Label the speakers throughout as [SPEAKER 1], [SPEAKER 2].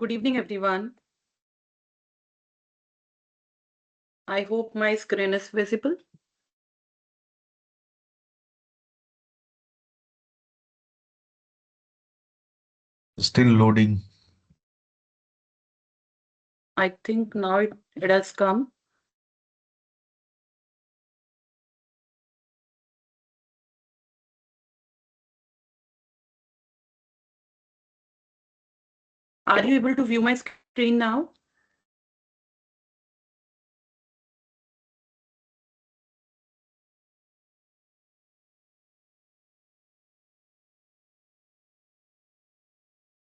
[SPEAKER 1] Good evening, everyone. I hope my screen is visible.
[SPEAKER 2] Still loading.
[SPEAKER 1] I think now it has come. Are you able to view my screen now?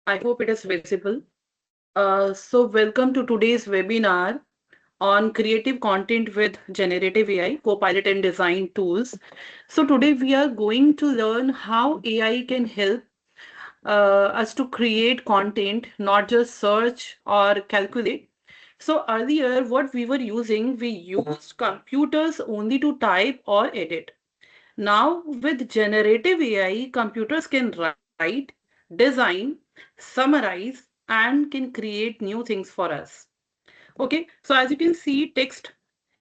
[SPEAKER 1] I hope it is visible. So welcome to today's webinar on creative content with generative AI, Copilot and design tools. So today we are going to learn how AI can help us to create content, not just search or calculate. So earlier, what we were using, we used computers only to type or edit. Now, with generative AI, computers can write, design, summarize, and can create new things for us. Okay, so as you can see, text,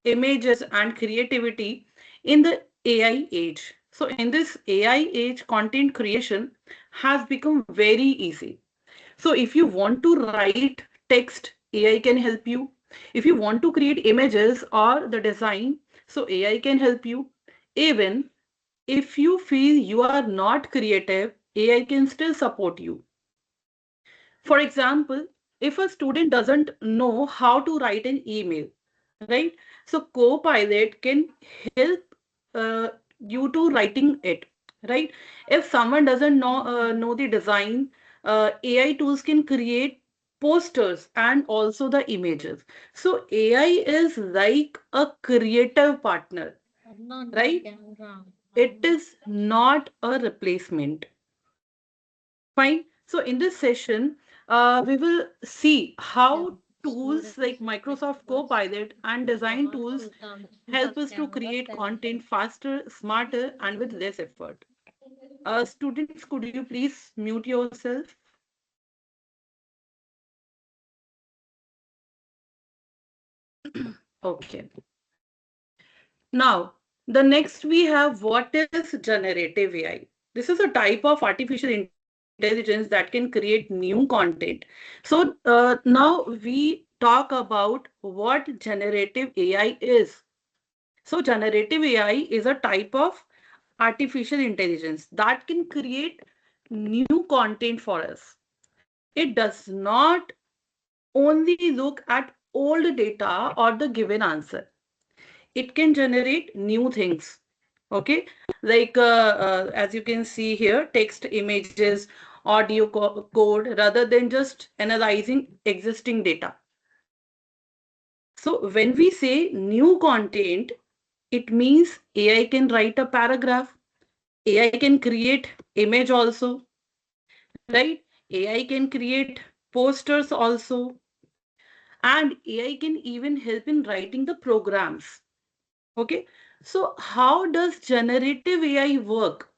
[SPEAKER 1] images, and creativity in the AI age. So, in this AI age, content creation has become very easy. So if you want to write text, AI can help you. If you want to create images or the design, so AI can help you. Even if you feel you are not creative, AI can still support you. For example, if a student doesn't know how to write an email, right? So Copilot can help you to writing it, right? If someone doesn't know the design, AI tools can create posters and also the images. So AI is like a creative partner, right? It is not a replacement. Fine. So in this session, we will see how tools like Microsoft Copilot and design tools help us to create content faster, smarter, and with less effort. Students, could you please mute yourself? Okay. Now, the next we have what is generative AI. This is a type of artificial intelligence that can create new content. So now we talk about what generative AI is. So generative AI is a type of artificial intelligence that can create new content for us. It does not only look at old data or the given answer. It can generate new things. Okay, like as you can see here, text, images, audio code, rather than just analyzing existing data. So when we say new content, it means AI can write a paragraph, AI can create image also, right? AI can create posters also, and AI can even help in writing the programs. Okay, so how does generative AI work?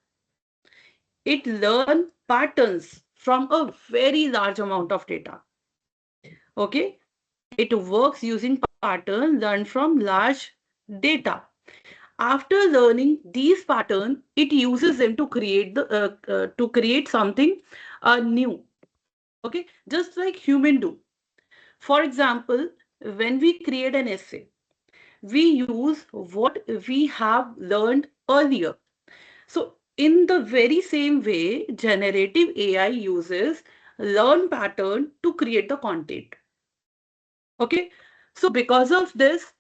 [SPEAKER 1] It learns patterns from a very large amount of data. Okay, it works using patterns learned from large data. After learning these patterns, it uses them to create the to create something new. Okay, just like human do. For example, when we create an essay, we use what we have learned earlier. So in the very same way, generative AI uses learn pattern to create the content. Okay, so because of this,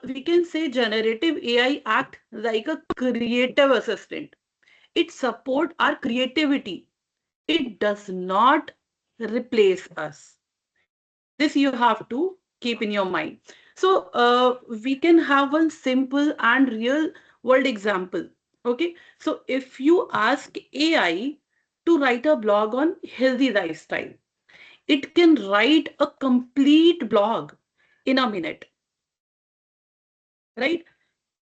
[SPEAKER 1] we can say generative AI act like a creative assistant. It support our creativity. It does not replace us. This you have to keep in your mind. So we can have one simple and real world example. Okay, so if you ask AI to write a blog on healthy lifestyle, it can write a complete blog in a minute, right?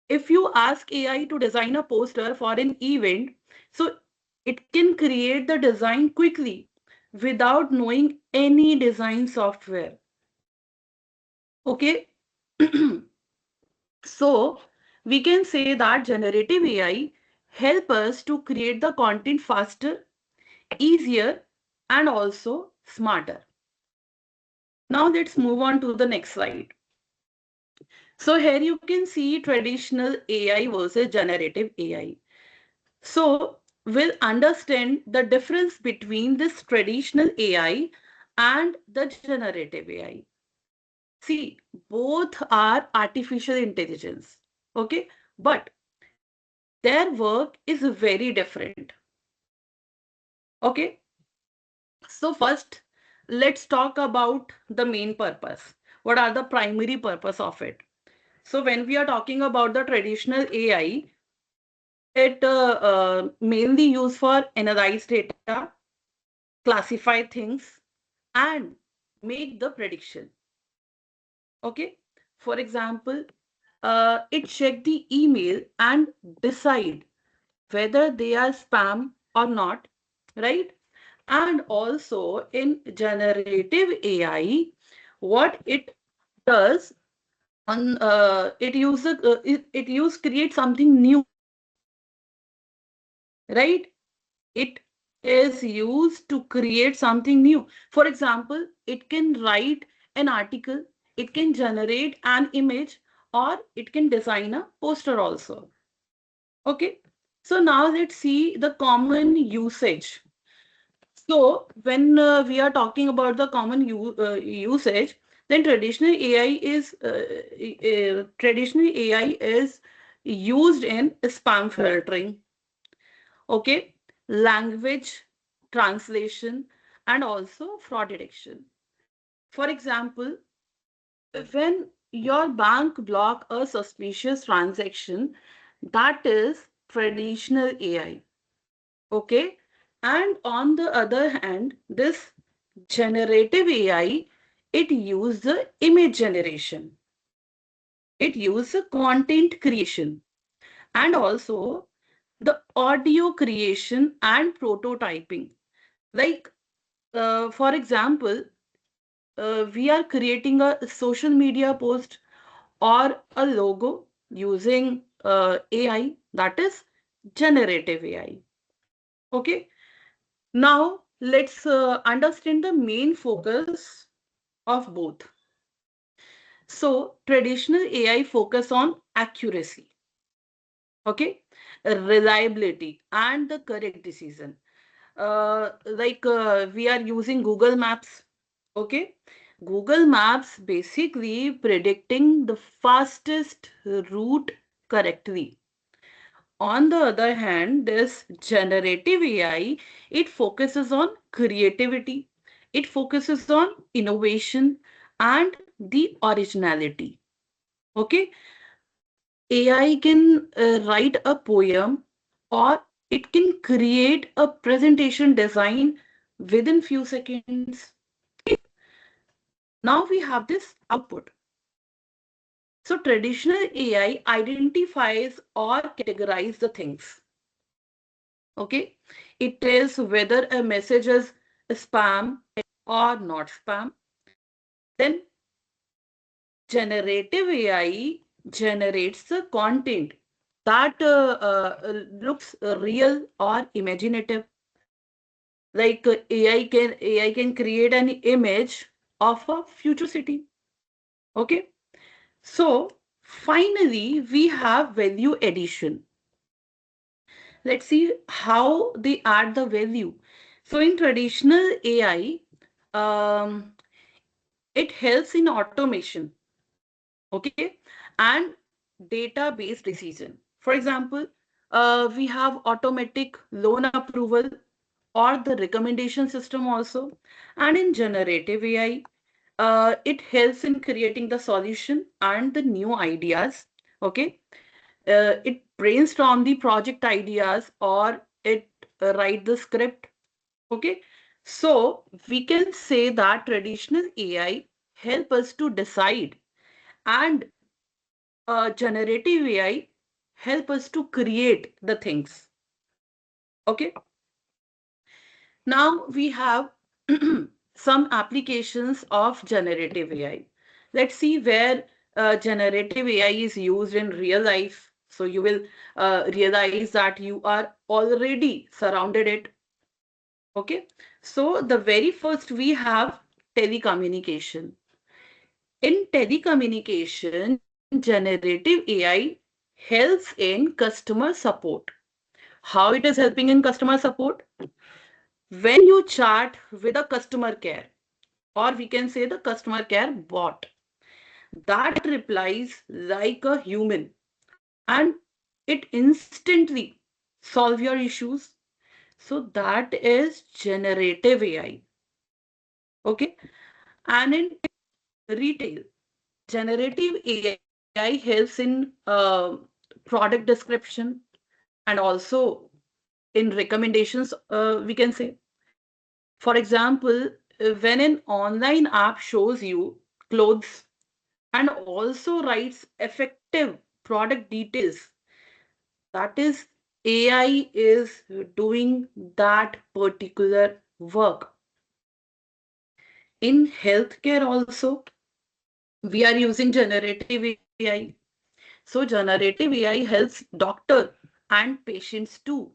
[SPEAKER 1] If you ask AI to design a poster for an event, so it can create the design quickly. without knowing any design software. Okay. So we can say that generative AI help us to create the content faster, easier, and also smarter. Now let's move on to the next slide. So here you can see traditional AI versus generative AI. So we'll understand the difference between this traditional AI and the generative AI. See, both are artificial intelligence. Okay, but their work is very different. Okay, so first let's talk about the main purpose. What are the primary purpose of it? So when we are talking about the traditional AI, it mainly used for analyze data, classify things, and make the prediction. Okay. For example, it check the email and decide whether they are spam or not, right? And also in generative AI, what it does on it use create something new, right? It is used to create something new. For example, it can write an article, it can generate an image, or it can design a poster also. Okay. So now let's see the common usage. So when we are talking about the common usage, then traditional AI is used in spam filtering, okay, language translation, and also fraud detection. For example, when your bank block a suspicious transaction, that is traditional AI, okay. And on the other hand, this generative AI, it use the image generation, it use the content creation, and also the audio creation and prototyping. Like, for example, we are creating a social media post or a logo using AI, that is generative AI. Okay. Now let's understand the main focus of both. So traditional AI focus on accuracy, okay, reliability, and the correct decision. We are using Google Maps. Okay. Google Maps basically predicting the fastest route correctly. On the other hand, this generative AI, it focuses on creativity, it focuses on innovation and the originality. Okay. AI can write a poem, or it can create a presentation design within few seconds. Now we have this output. So traditional AI identifies or categorizes the things. Okay. It is whether a message is spam or not spam. Then generative AI generates the content that looks real or imaginative. Like AI can create an image of a future city. Okay. So finally, we have value addition. Let's see how they add the value. So in traditional AI, it helps in automation, okay, and data-based decision. For example, we have automatic loan approval or the recommendation system also. And in generative AI, it helps in creating the solution and the new ideas, okay. It brainstorm the project ideas, or it write the script. Okay. So we can say that traditional AI help us to decide, and generative AI help us to create the things. Okay. Now we have some applications of generative AI. Let's see where generative AI is used in real life. So you will realize that you are already surrounded it. Okay. So the very first we have telecommunication. In telecommunication, generative AI helps in customer support. How it is helping in customer support? When you chat with a customer care, or we can say the customer care bot, that replies like a human and it instantly solve your issues. So that is generative AI. Okay. And in retail, generative AI helps in product description and also in recommendations, we can say. For example, when an online app shows you clothes and also writes effective product details, that is, AI is doing that particular work. In healthcare also, we are using generative AI. So generative AI helps doctor and patients too.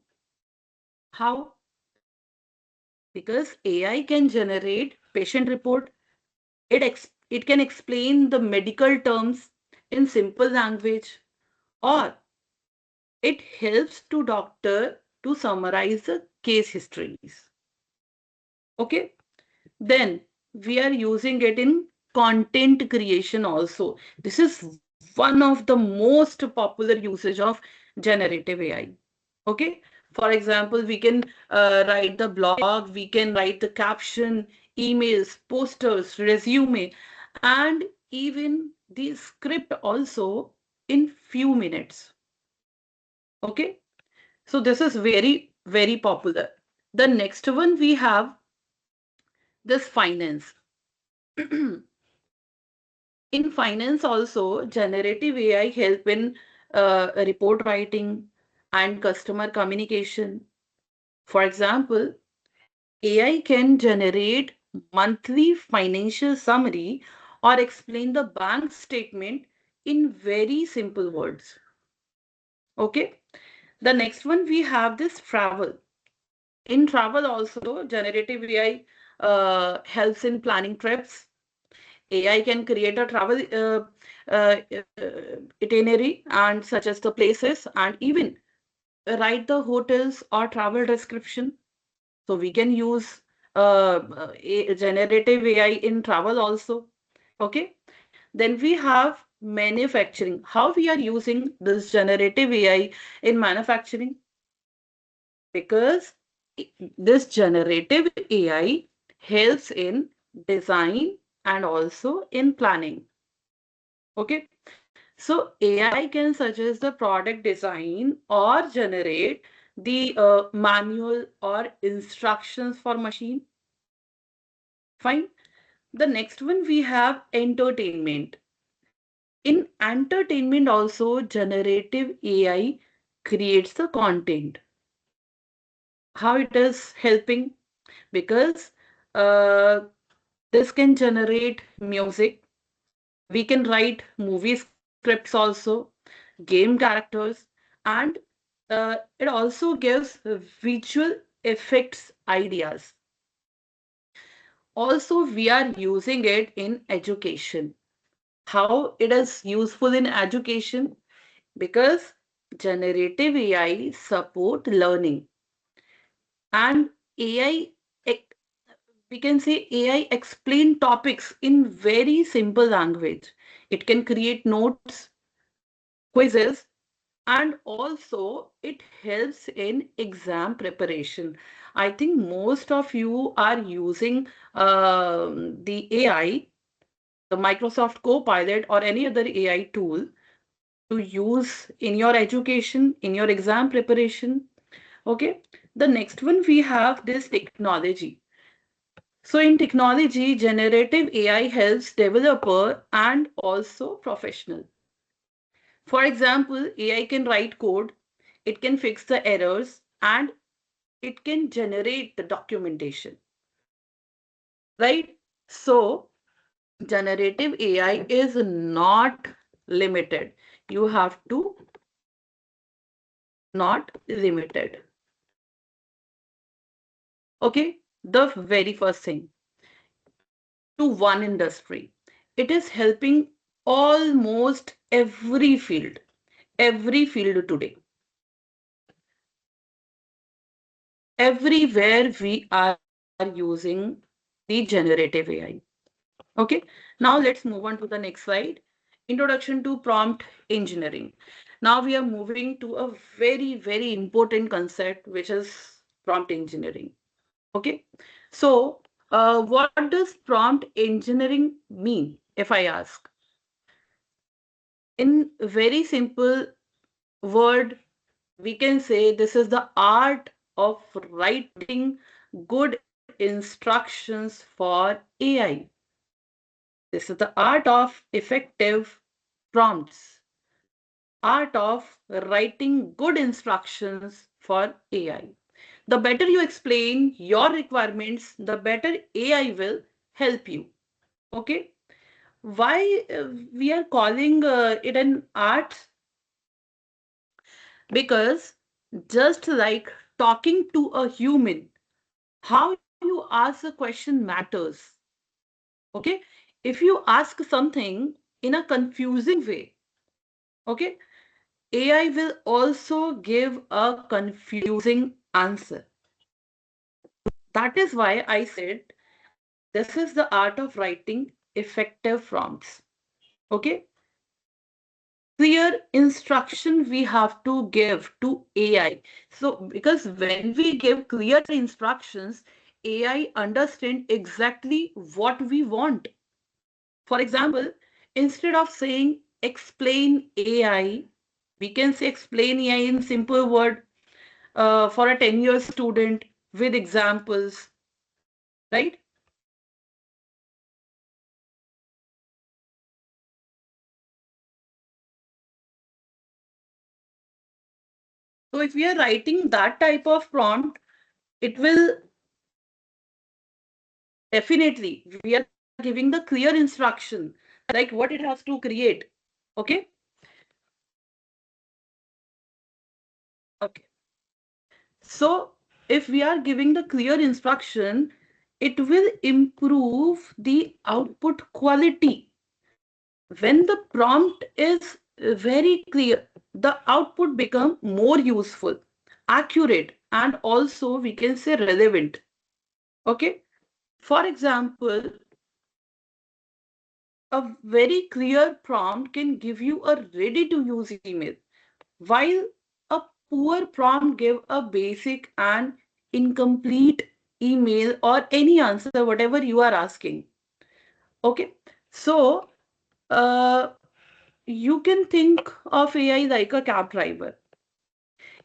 [SPEAKER 1] How? Because AI can generate patient report. It can explain the medical terms in simple language, or it helps to doctor to summarize the case histories. Okay. Then we are using it in content creation also. This is one of the most popular usage of generative AI. Okay. For example, we can write the blog, we can write the caption, emails, posters, resume, and even the script also in few minutes. Okay. So this is very, very popular. The next one we have this finance. In finance also, generative AI help in report writing and customer communication. For example, AI can generate monthly financial summary or explain the bank statement in very simple words. Okay. The next one we have this travel. In travel also, generative AI helps in planning trips. AI can create a travel itinerary and such as the places and even write the hotels or travel description. So we can use generative AI in travel also. Okay. Then we have manufacturing. How we are using this generative AI in manufacturing? Because this generative AI helps in design and also in planning. Okay. So AI can suggest the product design or generate the manual or instructions for machine. Fine. The next one we have entertainment. In entertainment also, generative AI creates the content. How it is helping? Because uh, this can generate music. We can write movie scripts also, game characters, and it also gives visual effects ideas. Also, we are using it in education. How it is useful in education? Because generative AI support learning and AI, ec- we can say AI explain topics in very simple language. It can create notes, quizzes, and also it helps in exam preparation. I think most of you are using the AI, the Microsoft Copilot or any other AI tool to use in your education, in your exam preparation. Okay. The next one we have this technology. So in technology, generative AI helps developer and also professional. For example, AI can write code, it can fix the errors, and it can generate the documentation. right? So generative AI is not limited. You have to not limited. Okay, the very first thing to one industry. It is helping almost every field today. Everywhere we are using the generative AI. Okay, now let's move on to the next slide. Introduction to prompt engineering. Now we are moving to a very important concept, which is prompt engineering. Okay, so what does prompt engineering mean, if I ask? In very simple word, we can say this is the art of writing good instructions for AI. This is the art of effective prompts, art of writing good instructions for AI. The better you explain your requirements, the better AI will help you. Okay. Why we are calling it an art? Because just like talking to a human, how you ask a question matters. Okay. If you ask something in a confusing way, okay, AI will also give a confusing answer. That is why I said this is the art of writing effective prompts. Okay. Clear instruction we have to give to AI. So, because when we give clear instructions, AI understand exactly what we want. For example, instead of saying explain AI, we can say explain AI in simple word for a 10-year student with examples, right? So if we are writing that type of prompt, it will definitely, we are giving the clear instruction, like what it has to create. Okay. Okay. So if we are giving the clear instruction, it will improve the output quality. When the prompt is very clear, the output become more useful, accurate, and also we can say relevant. Okay. For example, a very clear prompt can give you a ready to use email, while a poor prompt give a basic and incomplete email or any answer, whatever you are asking. Okay. So, uh, you can think of AI like a cab driver.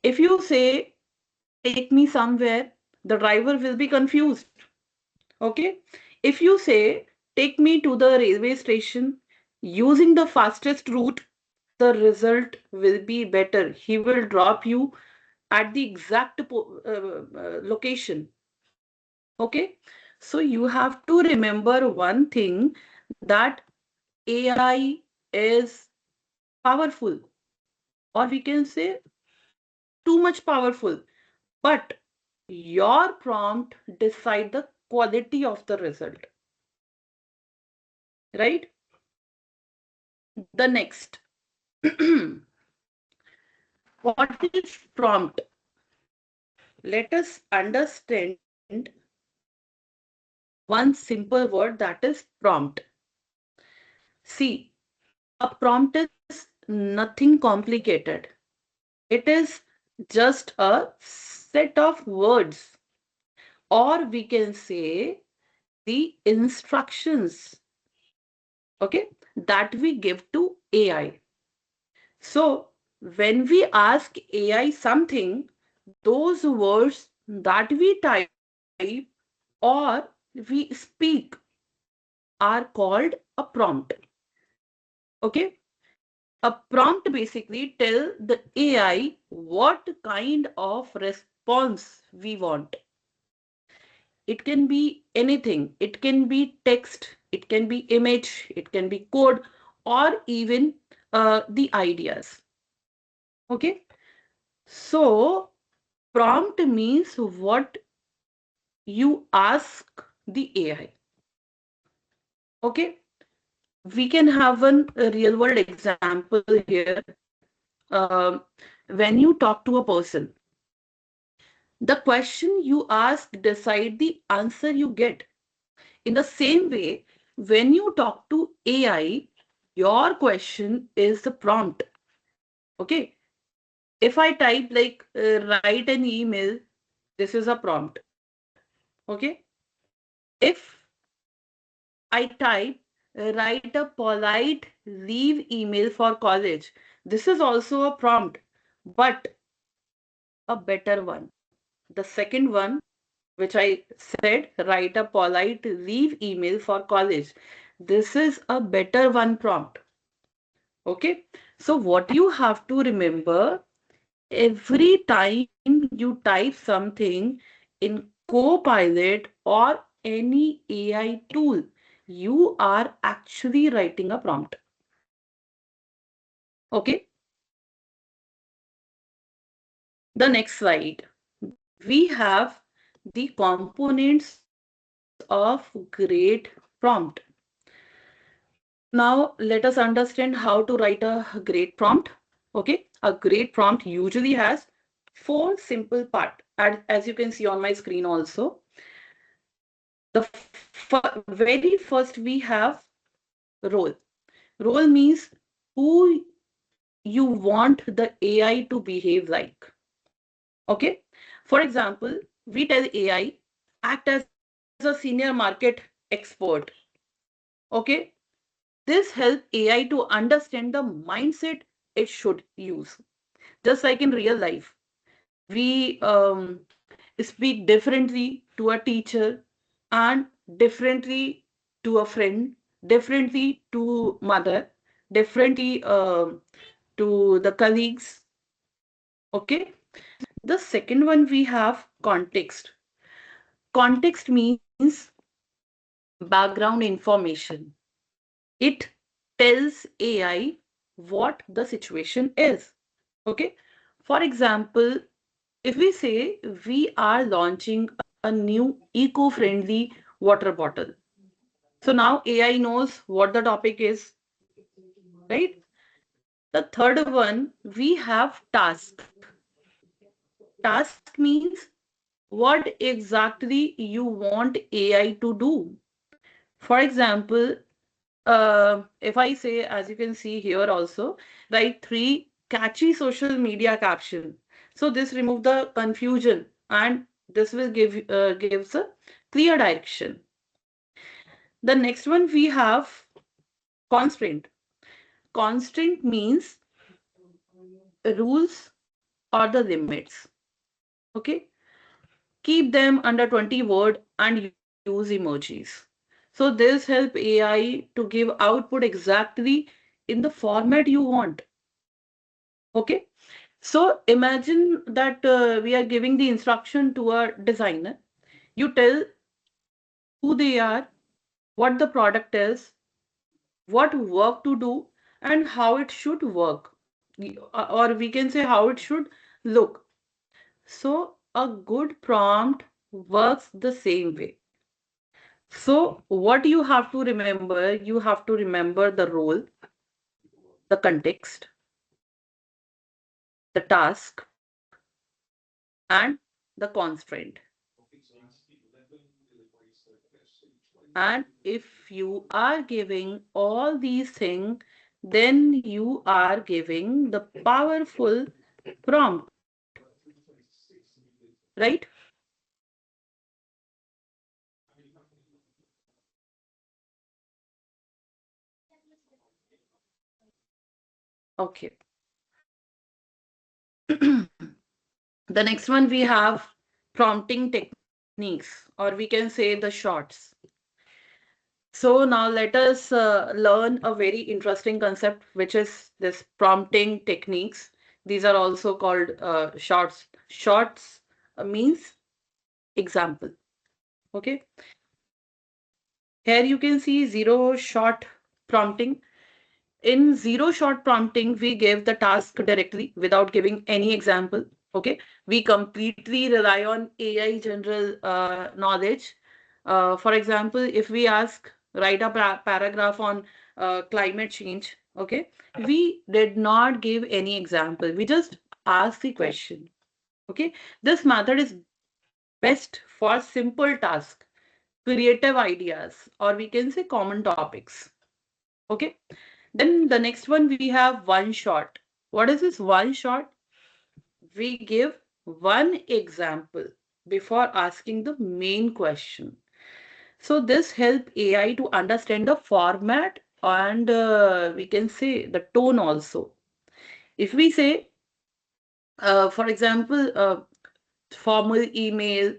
[SPEAKER 1] If you say, take me somewhere, the driver will be confused. Okay. If you say, take me to the railway station using the fastest route, the result will be better. He will drop you at the exact location. Okay. So you have to remember one thing, that AI is powerful, or we can say too much powerful, but your prompt decide the quality of the result, right? The next, what is prompt? Let us understand one simple word, that is prompt. See, a prompt is nothing complicated. It is just a set of words, or we can say the instructions, okay, that we give to AI. So when we ask AI something, those words that we type or we speak are called a prompt. Okay. A prompt basically tell the AI what kind of response we want. it can be anything. It can be text, it can be image, it can be code, or even the ideas. Okay. So prompt means what you ask the AI. Okay. We can have a real world example here. Um, when you talk to a person, the question you ask decide the answer you get. In the same way, when you talk to AI, your question is the prompt. Okay. If I type like write an email, this is a prompt. Okay. If I type write a polite leave email for college, this is also a prompt, but a better one. The second one, which I said, write a polite leave email for college. This is a better one prompt. Okay. So what you have to remember, every time you type something in Copilot or any AI tool, you are actually writing a prompt. Okay. The next slide. We have the components of great prompt. Now, let us understand how to write a great prompt. Okay, a great prompt usually has four simple parts, as you can see on my screen also. Very first, we have role. Role means who you want the AI to behave like. Okay, for example, we tell AI, act as a senior market expert. Okay, this helps AI to understand the mindset it should use. Just like in real life, we speak differently to a teacher and differently to a friend, differently to mother, differently to the colleagues. Okay. The second one we have context. Context means background information. It tells AI what the situation is. Okay. For example, if we say we are launching a new eco-friendly water bottle. So now AI knows what the topic is, right? The third one, we have task. Task means what exactly you want AI to do. For example, if I say, as you can see here also, write three catchy social media caption. So this remove the confusion and this will gives a clear direction. The next one we have constraint. Constraint means rules or the limits. Okay, keep them under 20 word and use emojis. So this help AI to give output exactly in the format you want. Okay. So imagine that we are giving the instruction to a designer. You tell who they are, what the product is, what work to do, and how it should work. Or we can say how it should look. So a good prompt works the same way. So what you have to remember, you have to remember the role, the context, the task, and the constraint. And if you are giving all these things, then you are giving the powerful prompt, right? Okay. The next one we have prompting techniques, or we can say the shorts. So now let us learn a very interesting concept, which is this prompting techniques. These are also called shorts. Shorts means example. Okay, here you can see zero shot prompting. In zero shot prompting, we give the task directly without giving any example. Okay, we completely rely on AI general knowledge. For example, if we ask, write a paragraph on climate change, okay, we did not give any example. We just ask the question. Okay, this method is best for simple tasks, creative ideas, or we can say common topics. Okay. Then the next one we have one shot. What is this one shot? We give one example before asking the main question. So this help AI to understand the format and we can say the tone also. If we say, for example, formal email,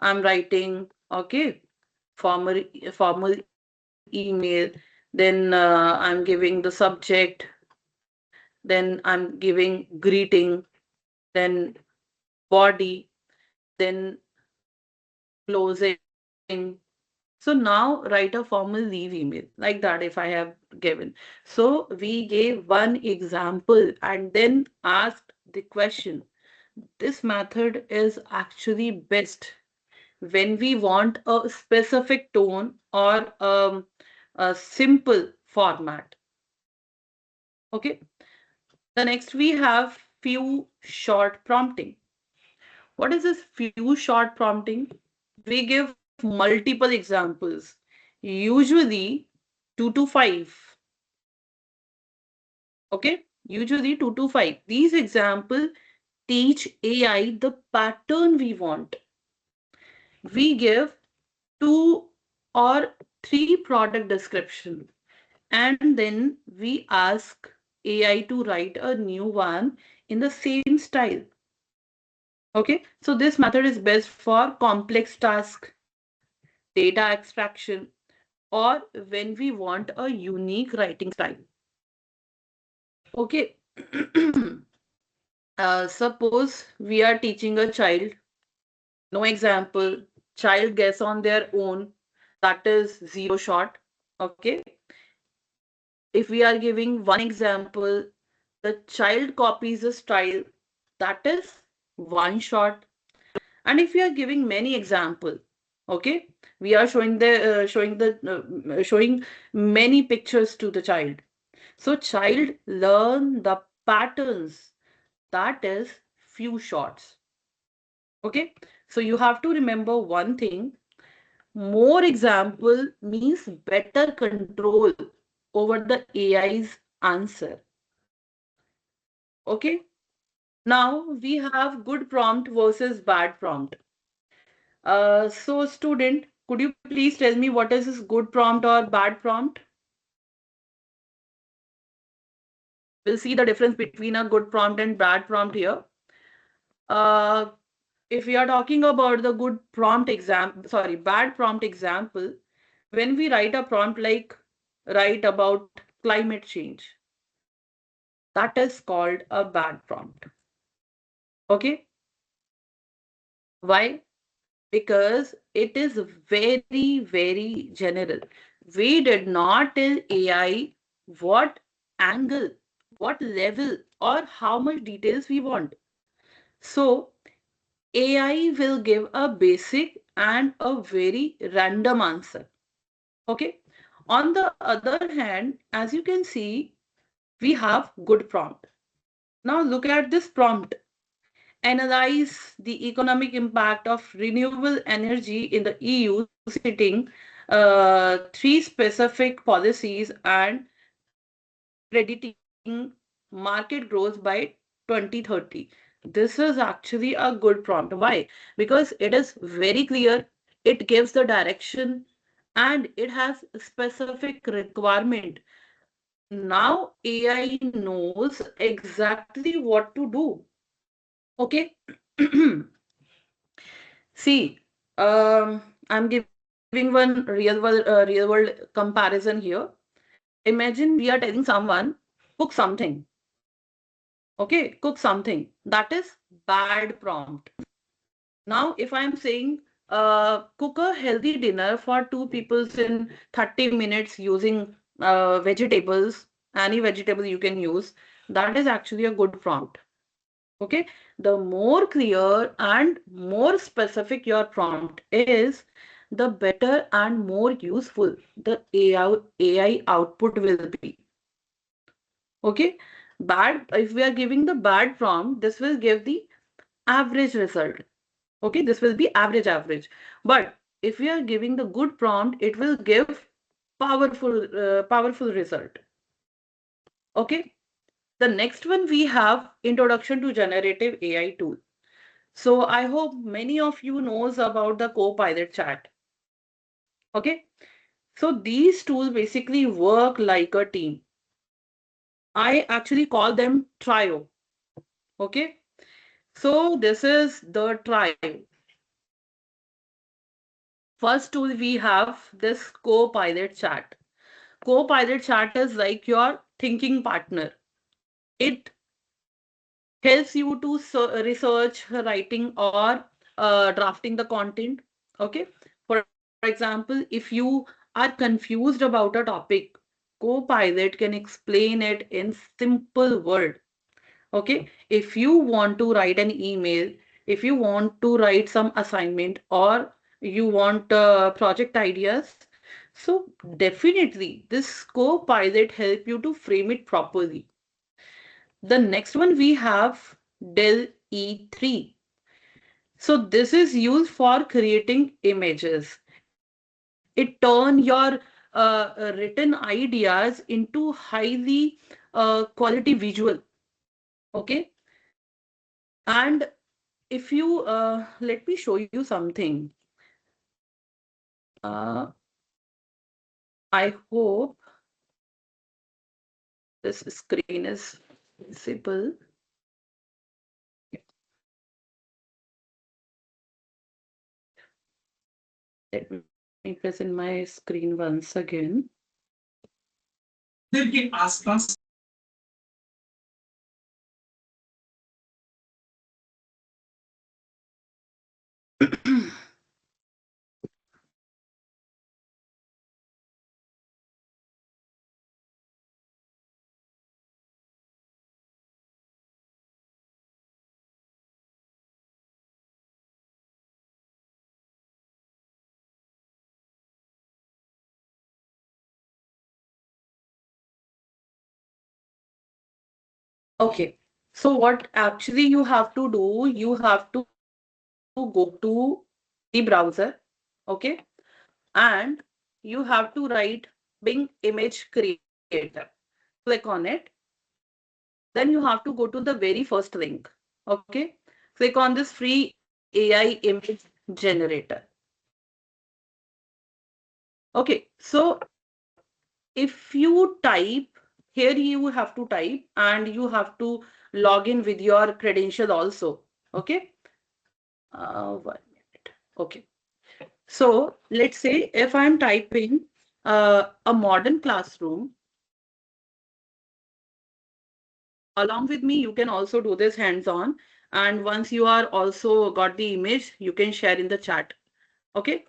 [SPEAKER 1] I'm writing, okay, formal email, then I'm giving the subject, then I'm giving greeting, then body, then closing. So now write a formal leave email like that if I have given. So we gave one example and then asked the question. This method is actually best when we want a specific tone or a simple format. Okay. The next we have few short prompting. What is this few short prompting? We give multiple examples, usually 2 to 5. Okay, usually 2 to 5. These examples teach AI the pattern we want. We give two or three product description and then we ask AI to write a new one in the same style. Okay, so this method is best for complex task, data extraction, or when we want a unique writing style. Okay, suppose we are teaching a child, no example, child guess on their own, that is zero shot. Okay, if we are giving one example, the child copies a style, that is one shot. And if we are giving many example, okay, we are showing many pictures to the child, so child learn the patterns, that is few shots. Okay, so you have to remember one thing, more example means better control over the AI's answer. Okay, now we have good prompt versus bad prompt. So student, could you please tell me what is this good prompt or bad prompt? We'll see the difference between a good prompt and bad prompt here. Uh, if we are talking about the good prompt example, sorry, bad prompt example, when we write a prompt like write about climate change, that is called a bad prompt. Okay, why? Because it is very, very general. We did not tell AI what angle, what level, or how much details we want. So AI will give a basic and a very random answer. Okay. On the other hand, as you can see, we have good prompt. Now look at this prompt. Analyze the economic impact of renewable energy in the EU, citing three specific policies and predicting market growth by 2030. This is actually a good prompt. Why? Because it is very clear, it gives the direction, and it has specific requirement. Now AI knows exactly what to do. Okay. See, I'm giving one real world comparison here. Imagine we are telling someone, cook something. Okay, cook something. That is bad prompt. Now, if I'm saying Cook a healthy dinner for two people in 30 minutes using vegetables, any vegetable you can use. That is actually a good prompt. Okay, the more clear and more specific your prompt is, the better and more useful the AI output will be. Okay, if we are giving the bad prompt, this will give the average result. Okay, this will be average. But if we are giving the good prompt, it will give powerful result. Okay, the next one we have introduction to generative AI tool. So I hope many of you knows about the Copilot chat. Okay, so these tools basically work like a team. I actually call them trio. Okay, so this is the trio. First tool we have this Copilot chat. Copilot chat is like your thinking partner. It helps you to research, writing, or drafting the content. Okay. For example, if you are confused about a topic, Copilot can explain it in simple word. Okay. If you want to write an email, if you want to write some assignment, or you want project ideas, so definitely this Copilot help you to frame it properly. The next one we have Dell E3. So this is used for creating images. It turn your written ideas into highly quality visual. Okay. And if you let me show you something. Uh, I hope this screen is visible. Let me present my screen once again. Okay, so what actually you have to do, you have to go to the browser, okay, and you have to write Bing Image Creator. Click on it. Then you have to go to the very first link. Okay, click on this free AI image generator. Okay, so if you type, here you have to type and you have to log in with your credential also. Okay, 1 minute. Okay, so let's say if I'm typing a modern classroom, along with me, you can also do this hands-on. And once you are also got the image, you can share in the chat. Okay,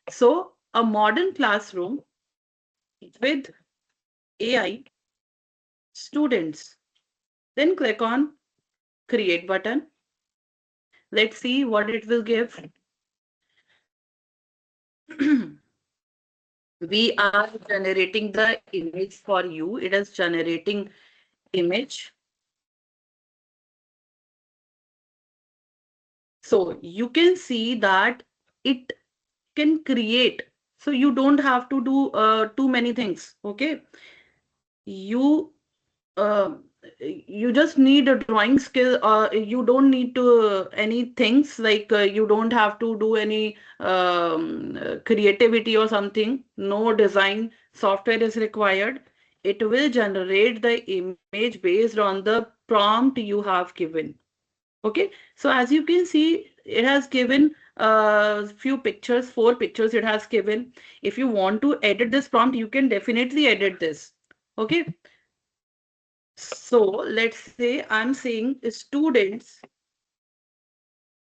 [SPEAKER 1] so a modern classroom with AI students. Then click on create button. Let's see what it will give. We are generating the image for you. It is generating image. So you can see that it can create. So you don't have to do too many things. Okay. You uh, you just need a drawing skill. You don't need to any things like you don't have to do any creativity or something. No design software is required. It will generate the image based on the prompt you have given. Okay, so as you can see, it has given few pictures, 4 pictures it has given. If you want to edit this prompt, you can definitely edit this. Okay, so let's say I'm saying students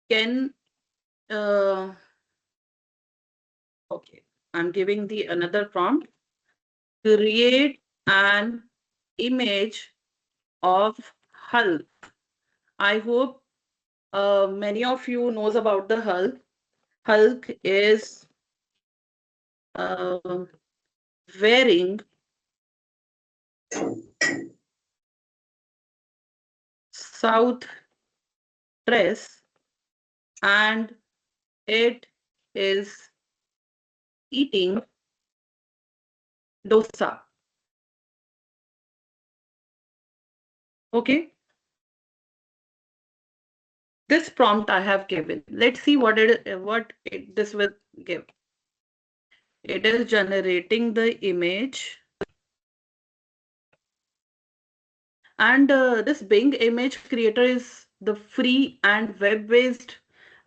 [SPEAKER 1] can uh, Okay, I'm giving the another prompt. Create an image of Hulk. I hope many of you knows about the Hulk. Hulk is uh, wearing south dress and it is eating dosa. Okay, this prompt I have given. Let's see this will give. It is generating the image, and this Bing image creator is the free and web-based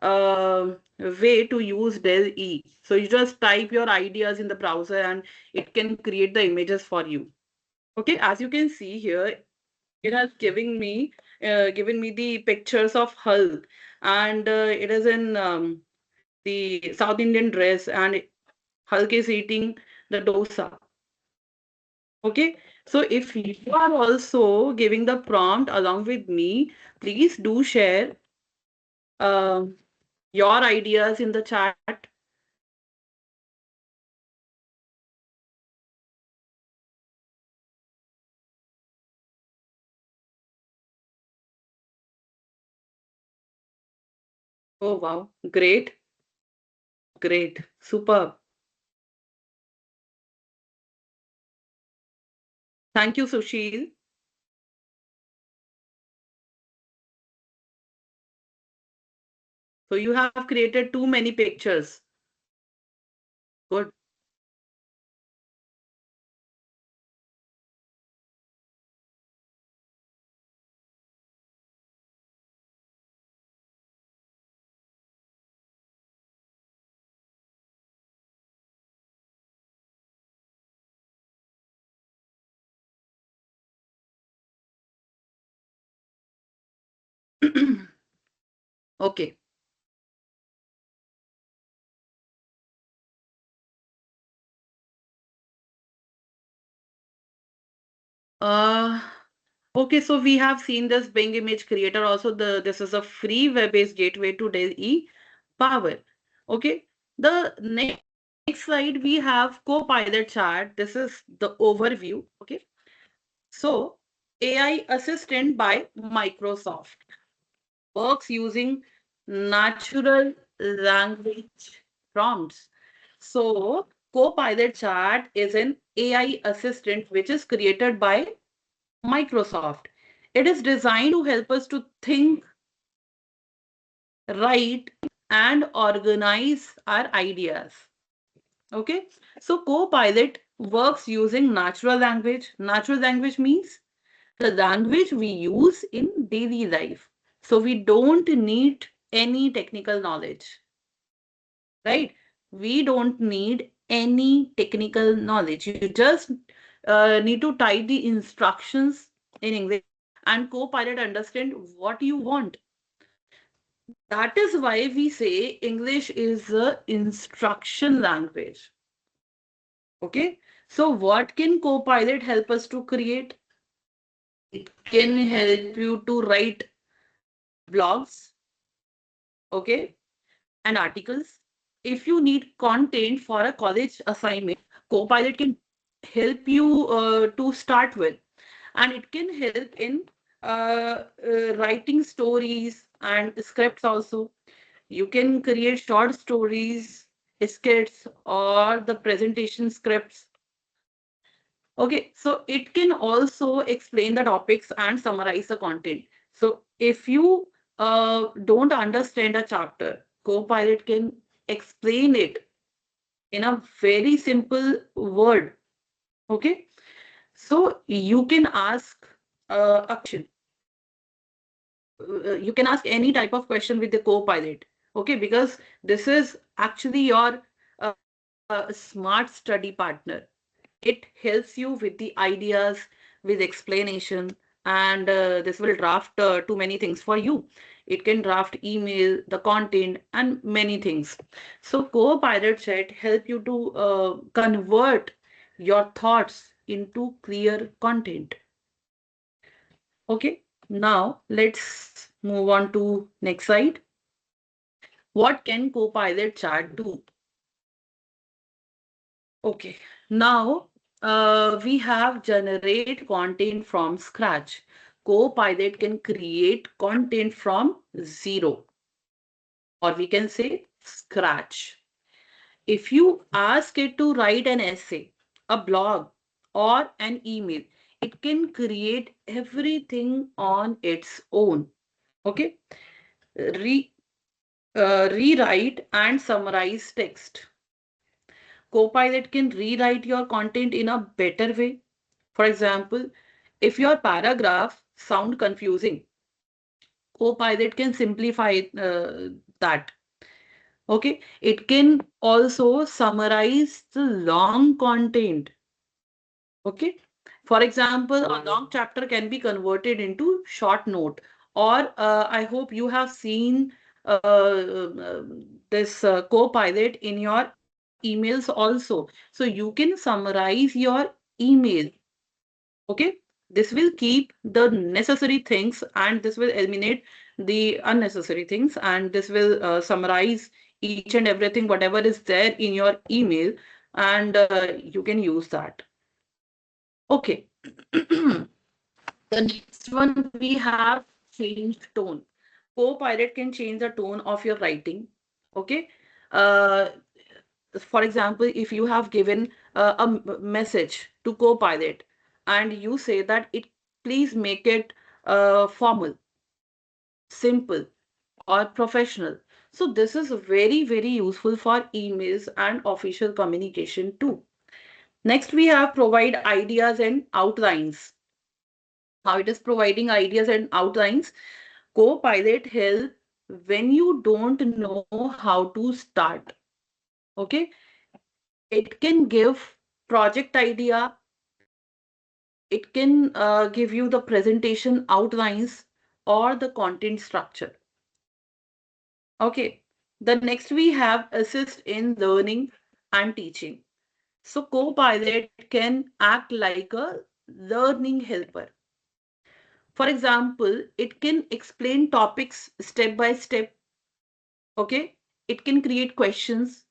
[SPEAKER 1] way to use Dell E. So you just type your ideas in the browser and it can create the images for you. Okay, as you can see here, it has given me the pictures of Hulk, and it is in the South Indian dress, and Hulk is eating the dosa. Okay, so if you are also giving the prompt along with me, please do share um your ideas in the chat. Oh wow, great, great, superb. Thank you, Sushil. So you have created too many pictures. Good. Okay. Uh, okay, so we have seen this Bing image creator also. This is a free web-based gateway to Dell E Power. Okay. The next slide we have Copilot chat. This is the overview. Okay. So AI assistant by Microsoft works using natural language prompts. So Copilot chat is an AI assistant which is created by Microsoft. It is designed to help us to think, write, and organize our ideas. Okay, so Copilot works using natural language. Natural language means the language we use in daily life. So we don't need any technical knowledge, right? We don't need any technical knowledge. You just need to type the instructions in English and Copilot understand what you want. That is why we say English is a instruction language. Okay. So what can Copilot help us to create? It can help you to write blogs, okay, and articles. If you need content for a college assignment, Copilot can help you to start with, and it can help in writing stories and scripts also. You can create short stories, skits, or the presentation scripts. Okay, so it can also explain the topics and summarize the content. So if you don't understand a chapter, Copilot can explain it in a very simple word. Okay, so you can ask a question. You can ask any type of question with the Copilot. Okay, because this is actually your smart study partner. It helps you with the ideas, with explanation, and this will draft too many things for you. It can draft email, the content, and many things. So Copilot Chat help you to convert your thoughts into clear content. Okay, now let's move on to next slide. What can Copilot Chat do? Okay, now we have generate content from scratch. Copilot can create content from zero, or we can say scratch. If you ask it to write an essay, a blog, or an email, it can create everything on its own. Okay, Re, rewrite and summarize text. Copilot can rewrite your content in a better way. For example, if your paragraph sound confusing, Copilot can simplify that. Okay, it can also summarize the long content. Okay, for example, a long chapter can be converted into short note. Or I hope you have seen this Copilot in your emails also. So you can summarize your email. Okay, this will keep the necessary things and this will eliminate the unnecessary things, and this will summarize each and everything whatever is there in your email, and you can use that. Okay. The next one we have changed tone. Copilot can change the tone of your writing. Okay. Uh, for example, if you have given message to Copilot and you say that it please make it formal, simple, or professional. So this is very, very useful for emails and official communication too. Next, we have provide ideas and outlines. How it is providing ideas and outlines. Copilot help when you don't know how to start. Okay, it can give project idea, it can give you the presentation outlines or the content structure. Okay, the next we have assist in learning and teaching. So Copilot can act like a learning helper. For example, it can explain topics step by step. Okay, it can create questions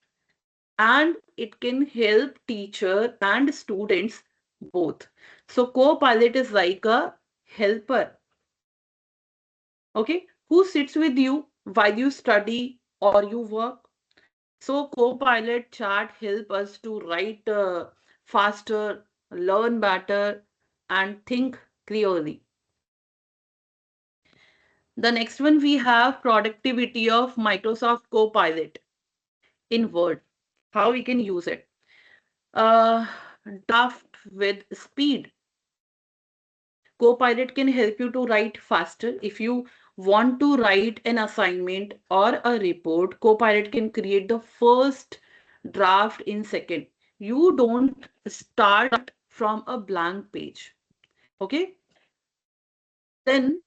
[SPEAKER 1] and it can help teacher and students both. So Copilot is like a helper, okay, who sits with you while you study or you work. So Copilot chat help us to write faster, learn better, and think clearly. The next one we have productivity of Microsoft Copilot in Word. How we can use it? Uh, Draft with speed. Copilot can help you to write faster. If you want to write an assignment or a report, Copilot can create the first draft in second. You don't start from a blank page. Okay. Then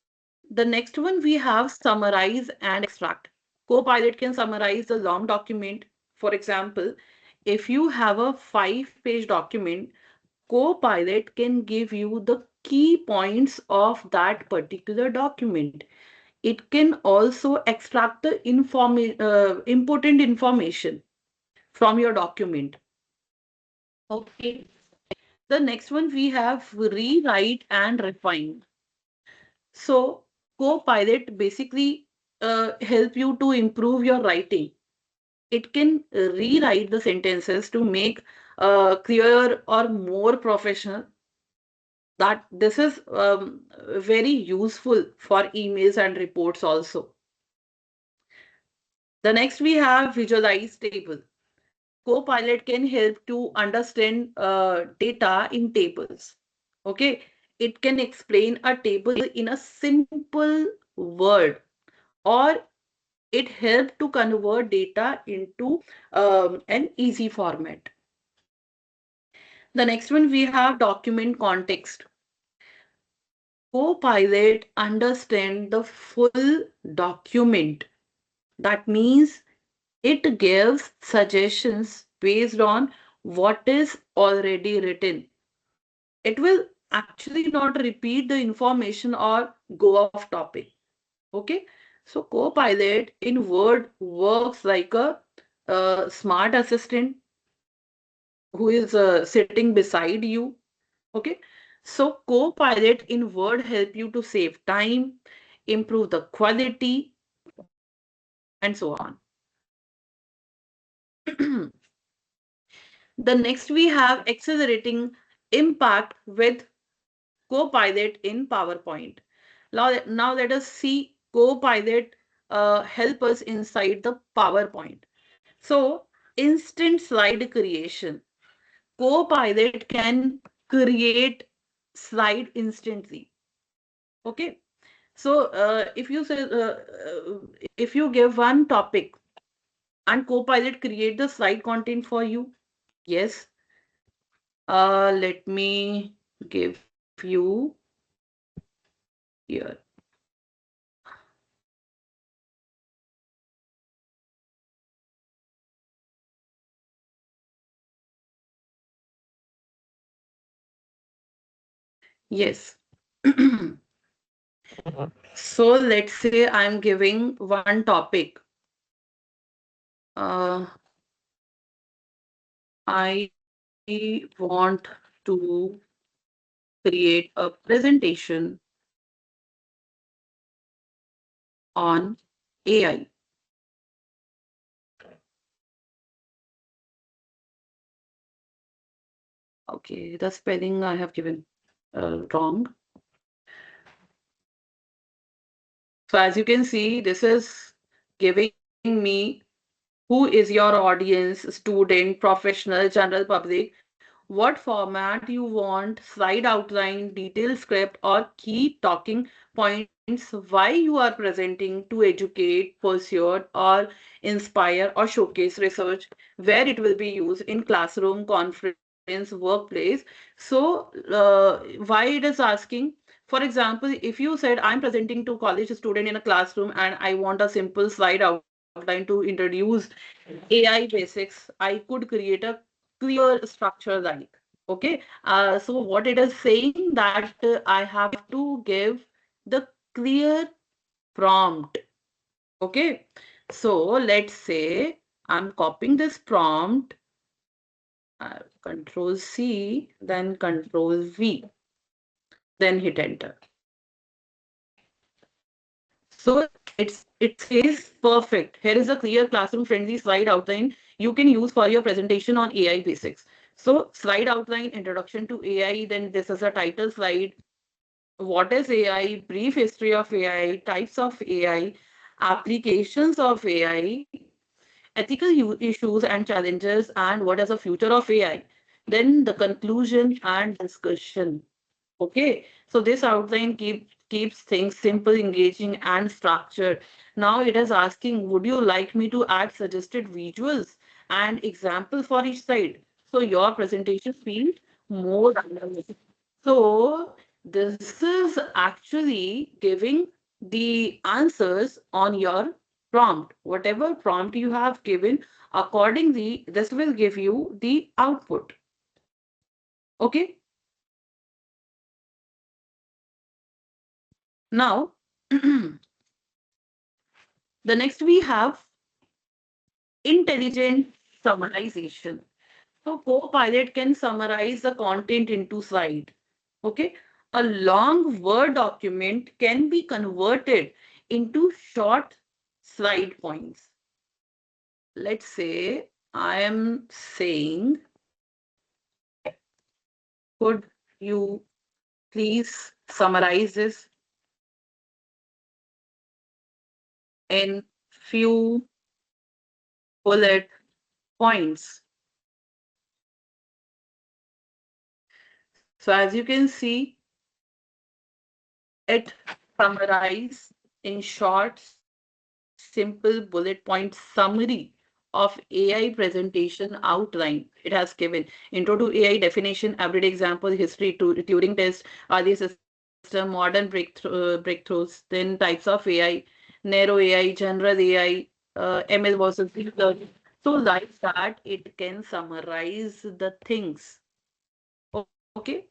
[SPEAKER 1] the next one we have summarize and extract. Copilot can summarize the long document. For example, if you have a 5-page document, Copilot can give you the key points of that particular document. It can also extract the important information from your document. Okay. The next one we have rewrite and refine. So Copilot basically help you to improve your writing. It can rewrite the sentences to make clearer or more professional. That this is very useful for emails and reports also. The next we have visualize table. Copilot can help to understand data in tables. Okay, it can explain a table in a simple word, or it helps to convert data into an easy format. The next one we have document context. Copilot understand the full document. That means it gives suggestions based on what is already written. It will actually not repeat the information or go off topic. Okay, so Copilot in Word works like a smart assistant who is sitting beside you. Okay, so Copilot in Word help you to save time, improve the quality, and so on. The next we have accelerating impact with Copilot in PowerPoint. Now let us see Copilot help us inside the PowerPoint. So instant slide creation. Copilot can create slide instantly. Okay. So if you give one topic and Copilot create the slide content for you, yes. Let me give you here. Yes. So let's say I'm giving one topic. Uh, I want to create a presentation on AI. Okay, the spelling I have given wrong. So as you can see, this is giving me who is your audience, student, professional, general public, what format you want, slide outline, detailed script, or key talking points, why you are presenting to educate, persuade, or inspire or showcase research, where it will be used in classroom, conference, workplace. So, why it is asking? For example, if you said, I'm presenting to college student in a classroom and I want a simple slide outline to introduce AI basics, I could create a clear structure like. Okay. So what it is saying that I have to give the clear prompt. Okay. So let's say I'm copying this prompt, Control C, then Control V, then hit enter. So it says perfect. Here is a clear classroom friendly slide outline you can use for your presentation on AI basics. So slide outline, introduction to AI, then this is a title slide. What is AI? Brief history of AI, types of AI, applications of AI, ethical issues and challenges, and what is the future of AI. Then the conclusion and discussion. Okay, so this outline keeps things simple, engaging, and structured. Now it is asking, would you like me to add suggested visuals and examples for each slide? So your presentation feels more dynamic. So this is actually giving the answers on your prompt. Whatever prompt you have given, accordingly, this will give you the output. Okay, now the next we have intelligent summarization. So Copilot can summarize the content into slide. Okay. A long Word document can be converted into short slide points. Let's say I am saying, could you please summarize this in few bullet points? So as you can see, it summarizes in short, simple bullet point summary of AI presentation outline. It has given intro to AI definition, everyday example, history, to Turing test, are the assessment, modern breakthroughs, then types of AI, narrow AI, general AI, ML versus deep learning. So like that, it can summarize the things. Okay.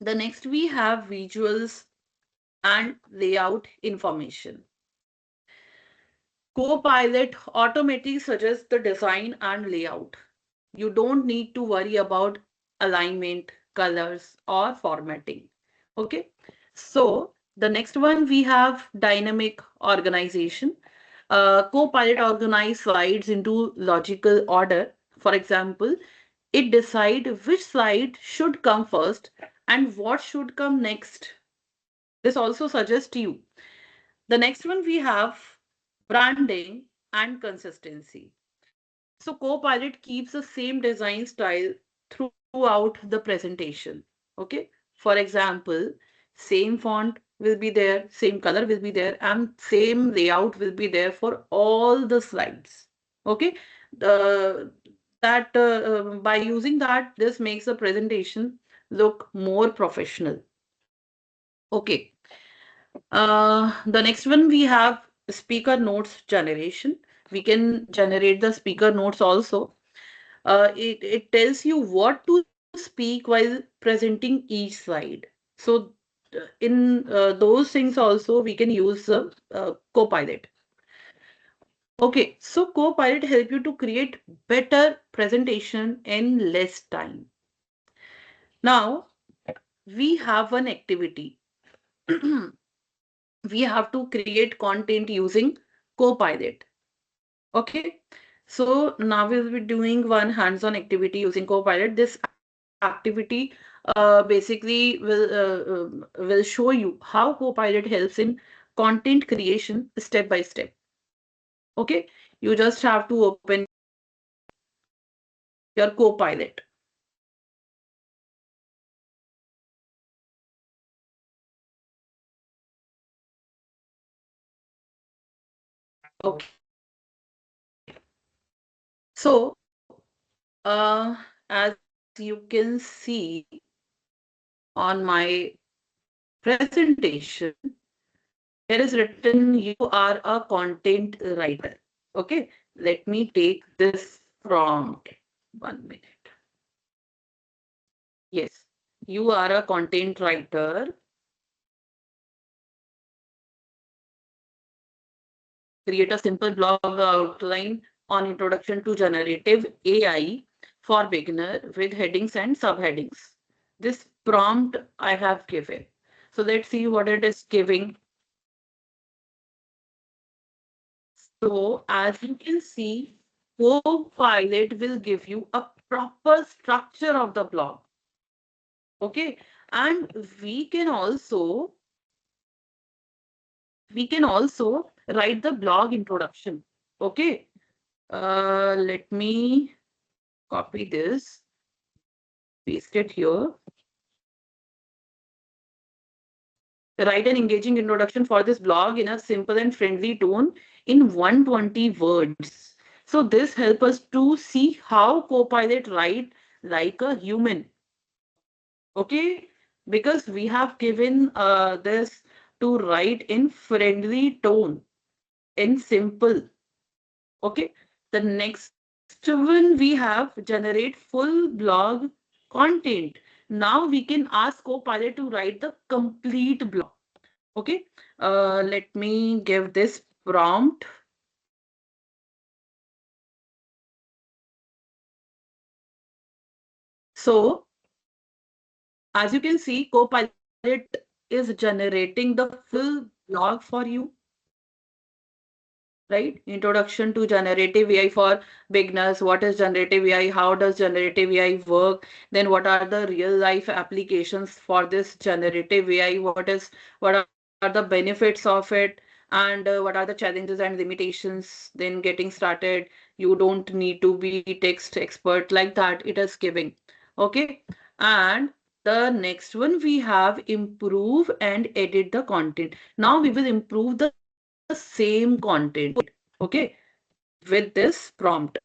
[SPEAKER 1] The next we have visuals and layout information. Copilot automatically suggests the design and layout. You don't need to worry about alignment, colors, or formatting. Okay. So the next one we have dynamic organization. Copilot organize slides into logical order. For example, it decide which slide should come first and what should come next. This also suggests you. The next one we have branding and consistency. So Copilot keeps the same design style throughout the presentation. Okay. For example, same font will be there, same color will be there, and same layout will be there for all the slides. Okay. The that By using that, this makes the presentation look more professional. Okay. The next one we have speaker notes generation. We can generate the speaker notes also. It tells you what to speak while presenting each slide. So those things also we can use Copilot. Okay, so Copilot help you to create better presentation in less time. Now we have an activity. We have to create content using Copilot. Okay, so now we'll be doing one hands-on activity using Copilot. This activity basically will show you how Copilot helps in content creation step by step. Okay, you just have to open your Copilot. Okay, so as you can see on my presentation, there is written you are a content writer. Okay, let me take this prompt. 1 minute. Yes, you are a content writer. Create a simple blog outline on introduction to generative AI for beginner with headings and subheadings. This prompt I have given. So let's see what it is giving. So as you can see, Copilot will give you a proper structure of the blog. Okay, and we can also write the blog introduction. Okay, let me copy this, paste it here. Write an engaging introduction for this blog in a simple and friendly tone in 120 words. So this helps us to see how Copilot write like a human. Okay, because we have given this to write in friendly tone, in simple. Okay, the next one we have generate full blog content. Now we can ask Copilot to write the complete blog. Okay, let me give this prompt. So as you can see, Copilot is generating the full blog for you, right? Introduction to generative AI for beginners. What is generative AI? How does generative AI work? Then what are the real life applications for this generative AI? What are the benefits of it? And what are the challenges and limitations? Then getting started. You don't need to be text expert like that. It is giving. Okay. And the next one we have improve and edit the content. Now we will improve the same content. Okay, with this prompt.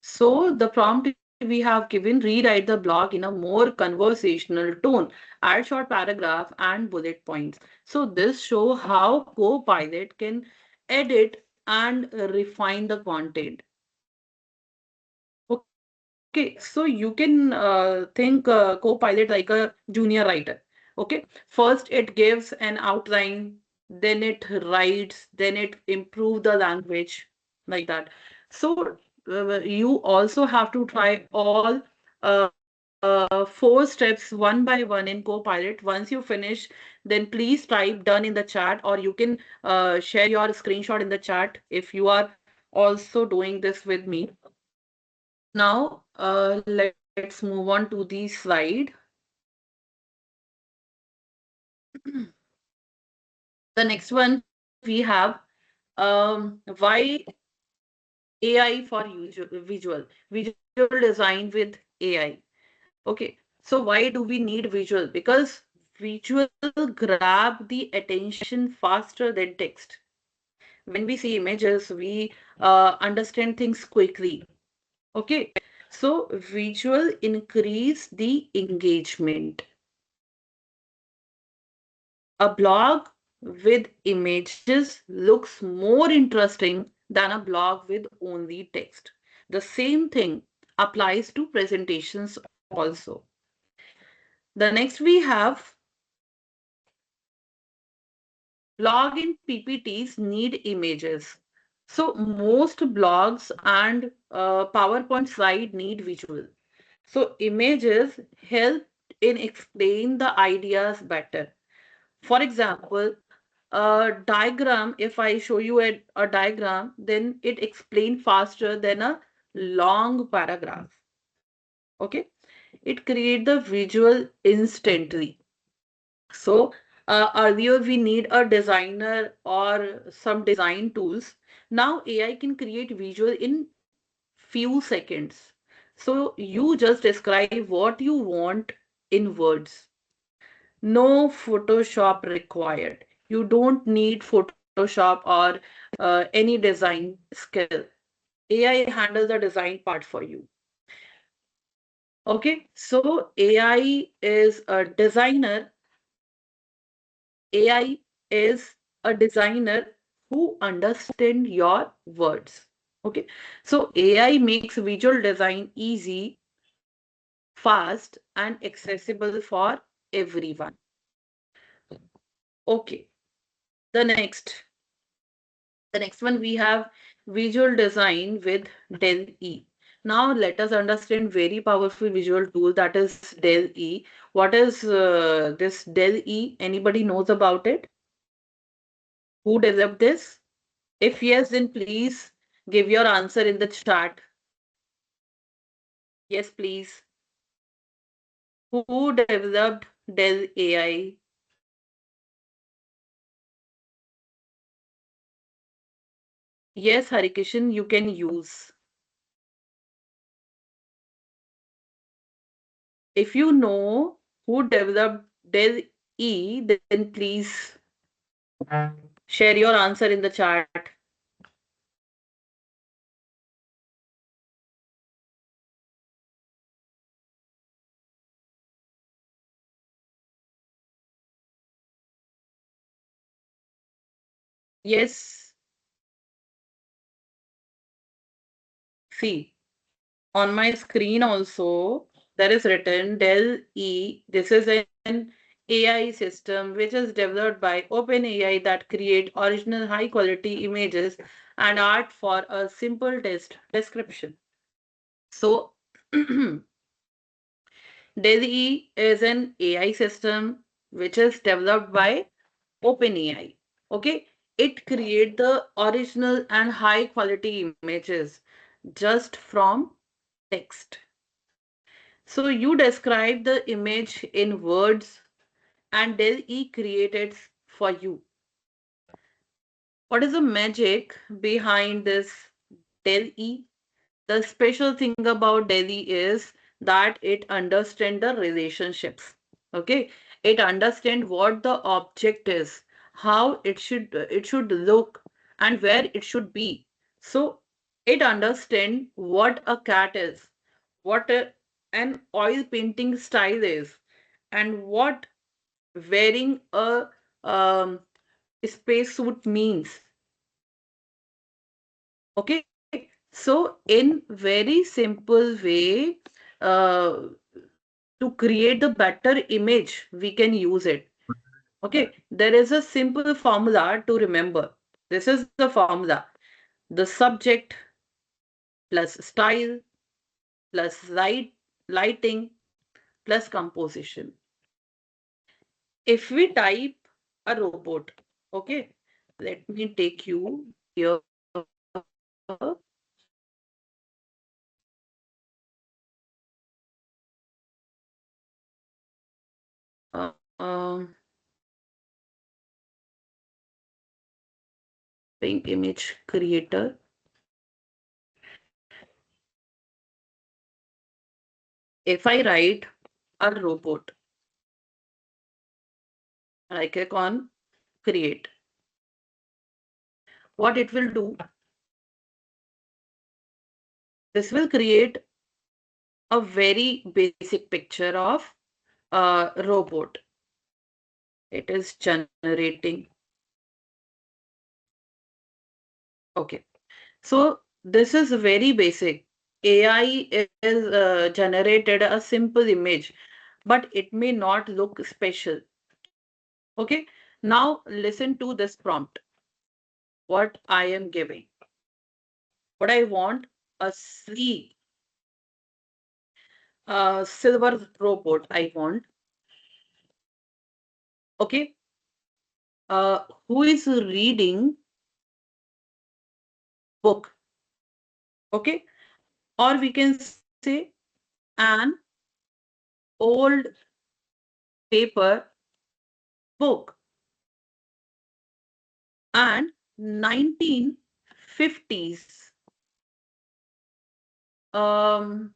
[SPEAKER 1] So the prompt is we have given rewrite the blog in a more conversational tone, add short paragraph and bullet points. So this show how Copilot can edit and refine the content. Okay, so you can think Copilot like a junior writer. Okay, first it gives an outline, then it writes, then it improve the language like that. So you also have to try all four steps one by one in Copilot. Once you finish, then please type done in the chat, or you can share your screenshot in the chat if you are also doing this with me. Now, let's move on to the slide. The next one we have why AI for visual design with AI. Okay, so why do we need visual? Because visual grab the attention faster than text. When we see images, we understand things quickly. Okay, so visual increase the engagement. A blog with images looks more interesting than a blog with only text. The same thing applies to presentations also. The next we have blog and PPTs need images. So most blogs and PowerPoint slide need visual. So images help in explain the ideas better. For example, a diagram, if I show you a diagram, then it explains faster than a long paragraph. Okay, it create the visual instantly. So earlier we need a designer or some design tools. Now AI can create visual in few seconds. So you just describe what you want in words. No Photoshop required. You don't need Photoshop or any design skill. AI handles the design part for you. Okay, so AI is a designer. AI is a designer who understand your words. Okay, so AI makes visual design easy, fast, and accessible for everyone. Okay, the next. The next one we have visual design with Del E. Now let us understand very powerful visual tool that is Del E. What is this Del E? Anybody knows about it? Who developed this? If yes, then please give your answer in the chat. Yes, please. Who developed Del AI? Yes, Harikishan, you can use. If you know who developed Del E, then please share your answer in the chat. Yes, see, on my screen also, there is written Dell E. This is an AI system which is developed by OpenAI that create original high quality images and art for a simple text description. So, DALL-E is an AI system which is developed by OpenAI. Okay, it create the original and high quality images just from text. So you describe the image in words and DALL-E created for you. What is the magic behind this DALL-E? The special thing about Delhi is that it understands the relationships. Okay, it understands what the object is, how it should look, and where it should be. So it understands what a cat is, what an oil painting style is, and what wearing a spacesuit means. Okay, so in very simple way, uh, to create the better image, we can use it. Okay, there is a simple formula to remember. This is the formula: the subject plus style plus lighting plus composition. If we type a robot, okay, let me take you here. Um, Pink image creator. If I write a robot, I click on create. What it will do, this will create a very basic picture of a robot. It is generating. Okay. So this is very basic. AI is generated a simple image, but it may not look special. Okay. Now listen to this prompt. What I am giving. What I want, a sleek, silver robot. I want. Okay. Who is reading book? Okay. Or we can say an old paper book and 1950s um,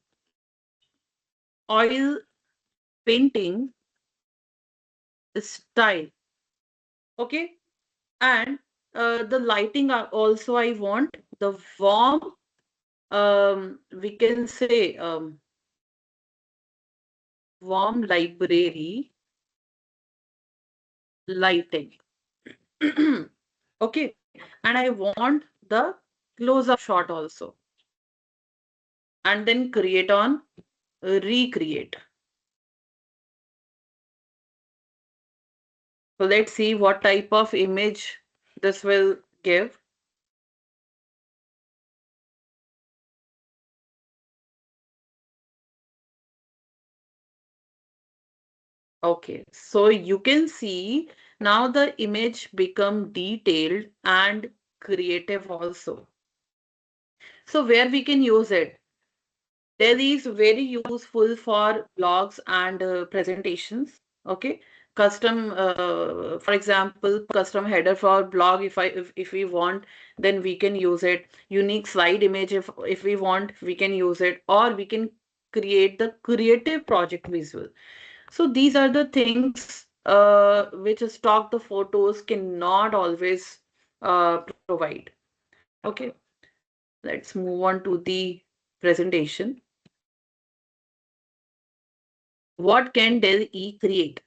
[SPEAKER 1] oil painting style. Okay, and the lighting are also I want the warm, we can say, warm library lighting. Okay, and I want the close-up shot also, and then create on recreate. So let's see what type of image this will give. Okay, so you can see now the image become detailed and creative also. So where we can use it? There is very useful for blogs and presentations. Okay, custom, for example, custom header for blog. If we want, then we can use it. Unique slide image if we want, we can use it, or we can create the creative project visual. So these are the things which stock the photos cannot always provide. Okay, let's move on to the presentation. What can Dell E create?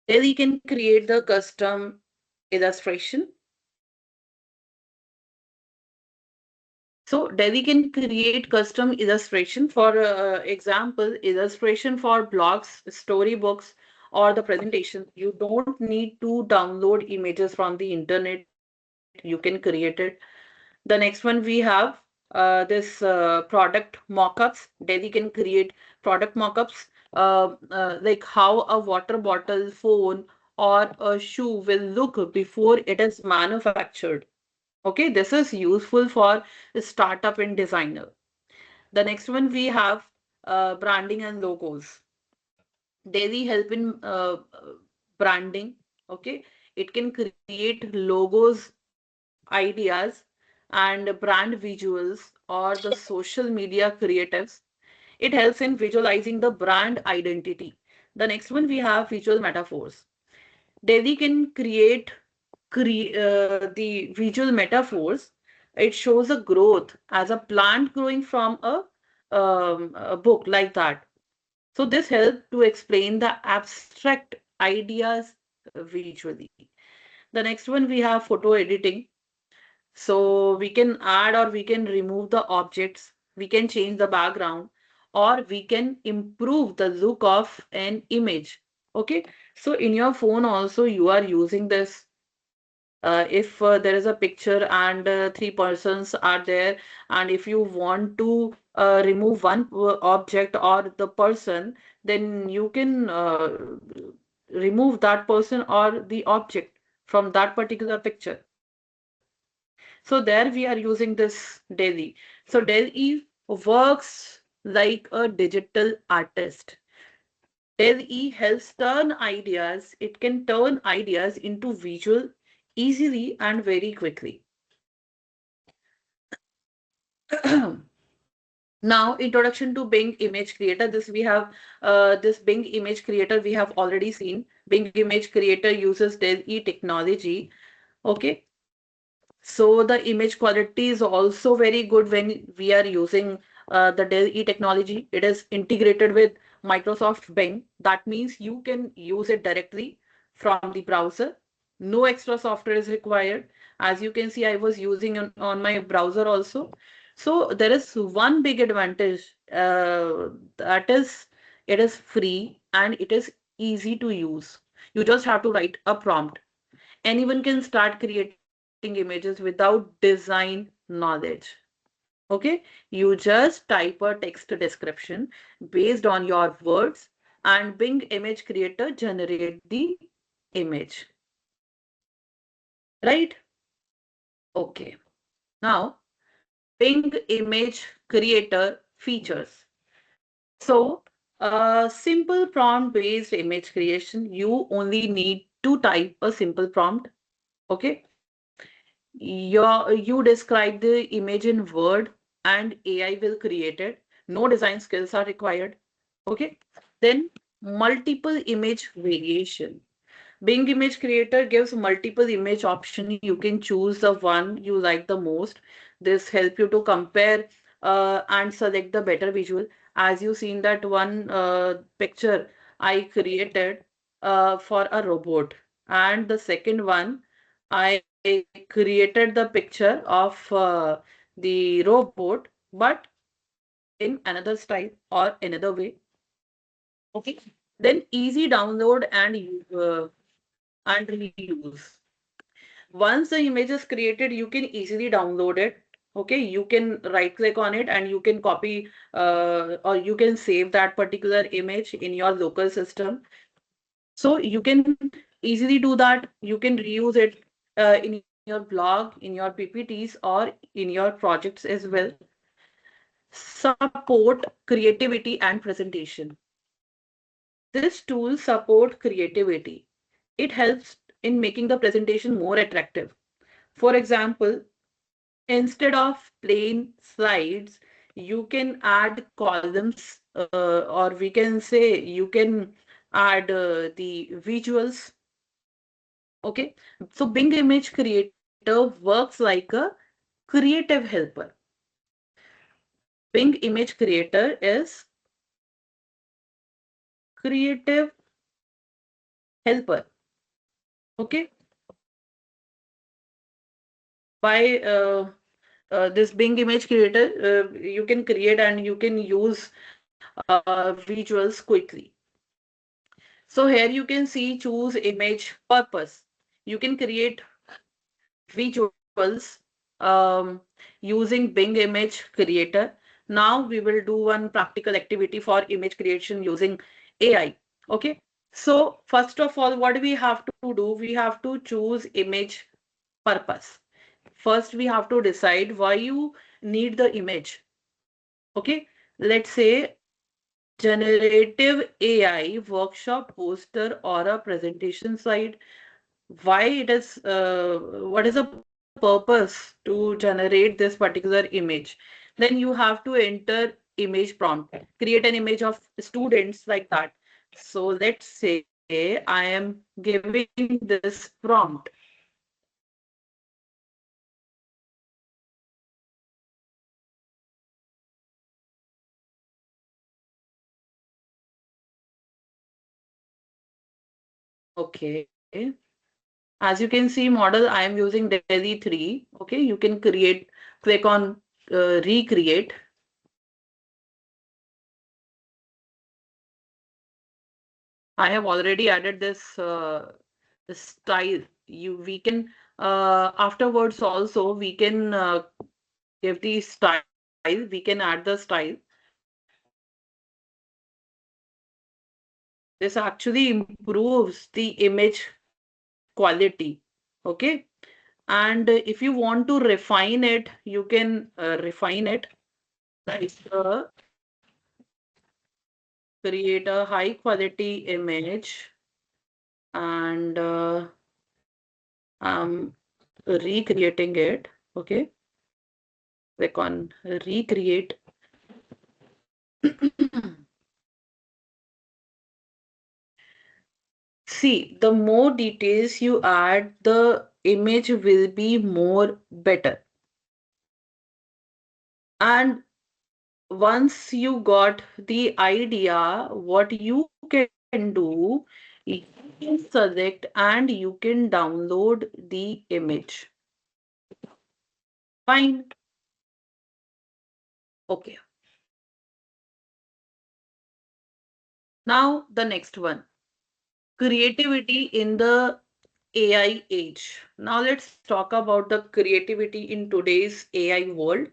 [SPEAKER 1] Dell E can create the custom illustration. So Delhi can create custom illustration for example, illustration for blogs, storybooks, or the presentation. You don't need to download images from the internet. You can create it. The next one we have this product mockups. Delhi can create product mockups, like how a water bottle, phone, or a shoe will look before it is manufactured. Okay, this is useful for startup and designer. The next one we have branding and logos. Daily help in branding. Okay, it can create logos, ideas, and brand visuals or the social media creatives. It helps in visualizing the brand identity. The next one we have visual metaphors. Delhi can create the visual metaphors It shows a growth as a plant growing from a book like that. So this helps to explain the abstract ideas visually. The next one we have photo editing. So we can add or we can remove the objects, we can change the background, or we can improve the look of an image. Okay, so in your phone also you are using this. If there is a picture and three persons are there, and if you want to remove one object or the person, then you can remove that person or the object from that particular picture. So there we are using this Delhi. So Delhi works like a digital artist. Delhi helps turn ideas, it can turn ideas into visual easily and very quickly. Now, introduction to Bing Image Creator. This Bing Image Creator we have already seen. Bing Image Creator uses Delhi technology. Okay, so the image quality is also very good when we are using the Dell E technology. It is integrated with Microsoft Bing. That means you can use it directly from the browser. No extra software is required. As you can see, I was using on my browser also. So there is one big advantage, that is it is free and it is easy to use. You just have to write a prompt. Anyone can start creating images without design knowledge. Okay, you just type a text description based on your words, and Bing Image Creator generate the image. Right? Okay. Now, Bing Image Creator features. So, simple prompt based image creation, you only need to type a simple prompt. Okay, you describe the image in Word and AI will create it. No design skills are required. Okay. Then multiple image variation. Bing Image Creator gives multiple image option. You can choose the one you like the most. This help you to compare and select the better visual. As you seen that one picture I created for a robot, and the second one I created the picture of the robot, but in another style or another way. Okay. Then easy download and reuse. Once the image is created, you can easily download it. Okay, you can right click on it and you can copy or you can save that particular image in your local system. So you can easily do that. You can reuse it in your blog, in your PPTs, or in your projects as well. Support creativity and presentation. This tool support creativity. It helps in making the presentation more attractive. For example, instead of plain slides, you can add columns, or we can say you can add the visuals. Okay, so Bing Image Creator works like a creative helper. Bing Image Creator is creative helper. Okay, by this Bing Image Creator, you can create and you can use visuals quickly. So here you can see choose image purpose. You can create visuals using Bing Image Creator. Now we will do one practical activity for image creation using AI. Okay. So first of all, what we have to do? We have to choose image purpose. First, we have to decide why you need the image. Okay. Let's say generative AI workshop poster or a presentation slide. Why it is, what is the purpose to generate this particular image? Then you have to enter image prompt, create an image of students like that. So let's say I am giving this prompt. Okay. As you can see, model I am using Delhi 3. Okay, you can create, click on recreate. I have already added this style. We can afterwards also we can give the style. We can add the style. This actually improves the image quality. Okay. And if you want to refine it, you can refine it like create a high quality image and I'm recreating it. Okay. Click on recreate. See, the more details you add, the image will be more better. And once you got the idea, what you can do, you can select and you can download the image. Fine. Okay. Now the next one. Creativity in the AI age. Now let's talk about the creativity in today's AI world.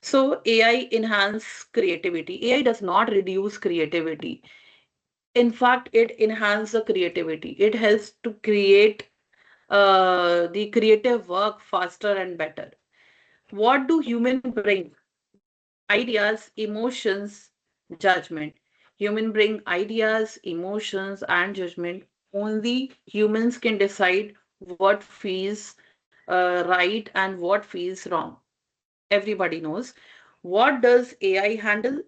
[SPEAKER 1] So AI enhance creativity. AI does not reduce creativity. In fact, it enhances the creativity. It helps to create the creative work faster and better. What do human bring? Ideas, emotions, judgment. Human bring ideas, emotions, and judgment. Only humans can decide what feels right and what feels wrong. Everybody knows. What does AI handle?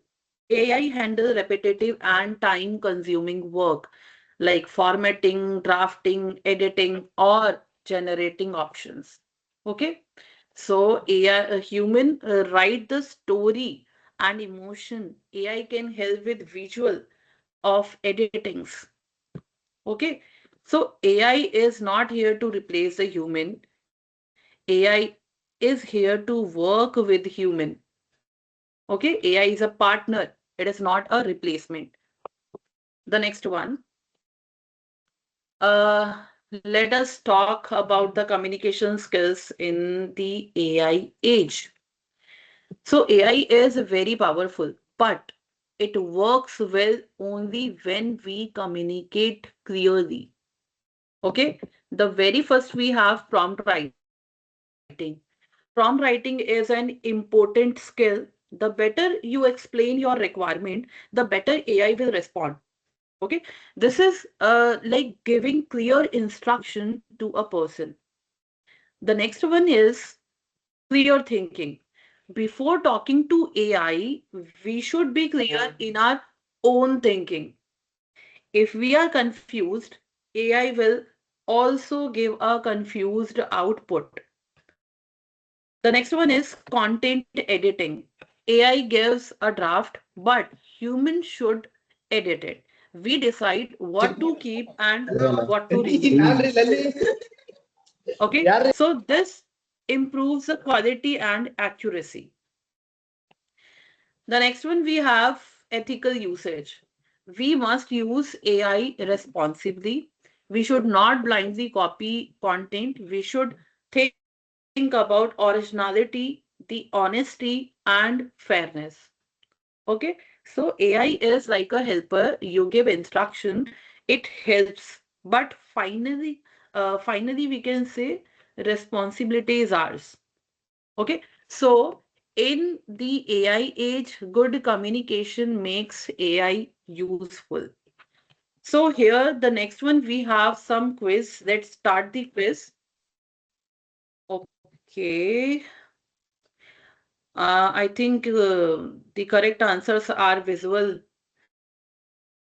[SPEAKER 1] AI handle repetitive and time consuming work like formatting, drafting, editing, or generating options. Okay. So AI, a human write the story and emotion. AI can help with visual of editings. Okay. So AI is not here to replace the human. AI is here to work with human. Okay. AI is a partner. It is not a replacement. The next one. Uh, Let us talk about the communication skills in the AI age. So AI is very powerful, but it works well only when we communicate clearly. Okay. The very first we have prompt writing. Prompt writing is an important skill. The better you explain your requirement, the better AI will respond. Okay. This is like giving clear instruction to a person. The next one is clear thinking. Before talking to AI, we should be clear in our own thinking. If we are confused, AI will also give a confused output. The next one is content editing. AI gives a draft, but humans should edit it. We decide what to keep and what to remove. Okay, so this improves the quality and accuracy. The next one we have ethical usage. We must use AI responsibly. We should not blindly copy content. We should think about originality, the honesty, and fairness. Okay, so AI is like a helper. You give instruction, it helps, but finally we can say responsibility is ours. Okay, so in the AI age, good communication makes AI useful. So here, the next one, we have some quiz. Let's start the quiz. Okay, I think the correct answers are visible.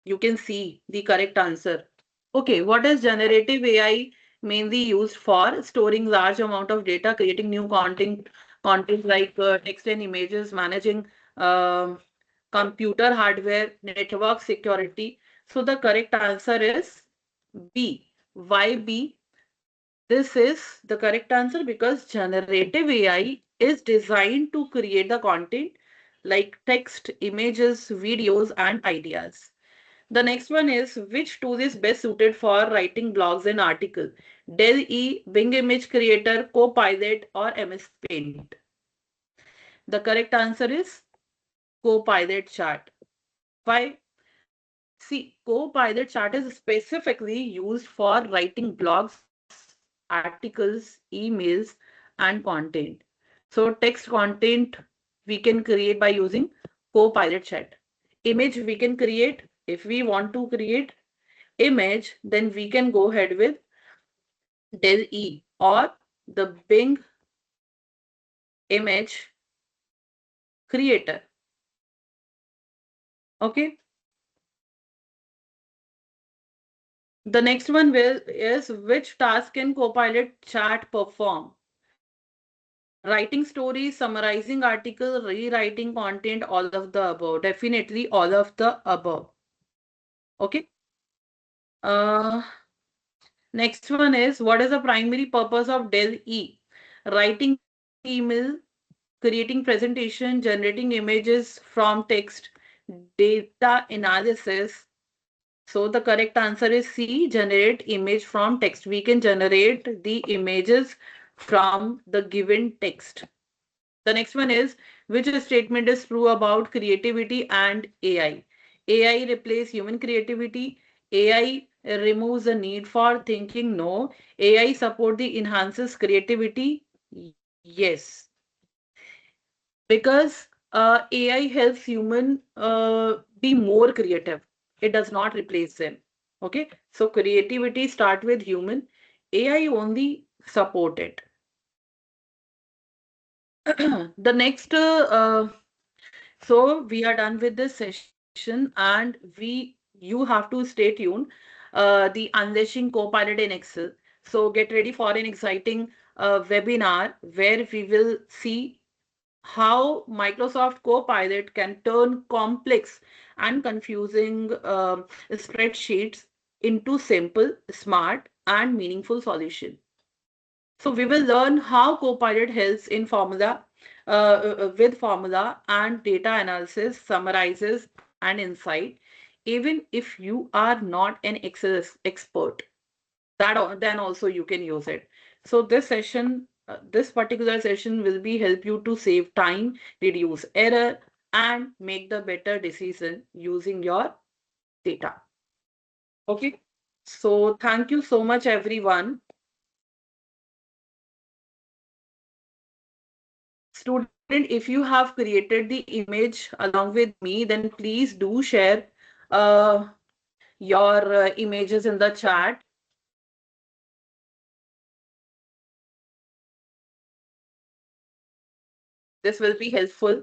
[SPEAKER 1] You can see the correct answer. Okay, what is generative AI mainly used for? Storing large amount of data, creating new content like text and images, managing um, computer hardware, network security. So the correct answer is B. Why B? This is the correct answer because generative AI is designed to create the content like text, images, videos, and ideas. The next one is which tool is best suited for writing blogs and articles? Dell E, Bing Image Creator, Copilot, or MS Paint? The correct answer is Copilot Chat. Why? See, Copilot Chat is specifically used for writing blogs, articles, emails, and content. So text content we can create by using Copilot Chat. Image we can create if we want to create image, then we can go ahead with Del E or the Bing image creator. Okay. The next one will is which task can Copilot chat perform? Writing stories, summarizing article, rewriting content, all of the above. Definitely all of the above. Okay. Uh, Next one is what is the primary purpose of Del E? Writing email, creating presentation, generating images from text, data analysis. So the correct answer is C, generate image from text. We can generate the images from the given text. The next one is which statement is true about creativity and AI? AI replace human creativity. AI removes the need for thinking. No. AI support the enhances creativity. Yes, because AI helps human be more creative. It does not replace them. Okay, so creativity start with human. AI only support it. The next so we are done with this session and you have to stay tuned. The Unleashing Copilot in Excel. So get ready for an exciting webinar where we will see how Microsoft Copilot can turn complex and confusing spreadsheets into simple, smart, and meaningful solution. So we will learn how Copilot helps in with formula and data analysis, summarizes and insight. Even if you are not an Excel expert, then also you can use it. So this particular session will be help you to save time, reduce error, and make the better decision using your data. Okay. So thank you so much, everyone. Student, if you have created the image along with me, then please do share uh, your images in the chat. This will be helpful.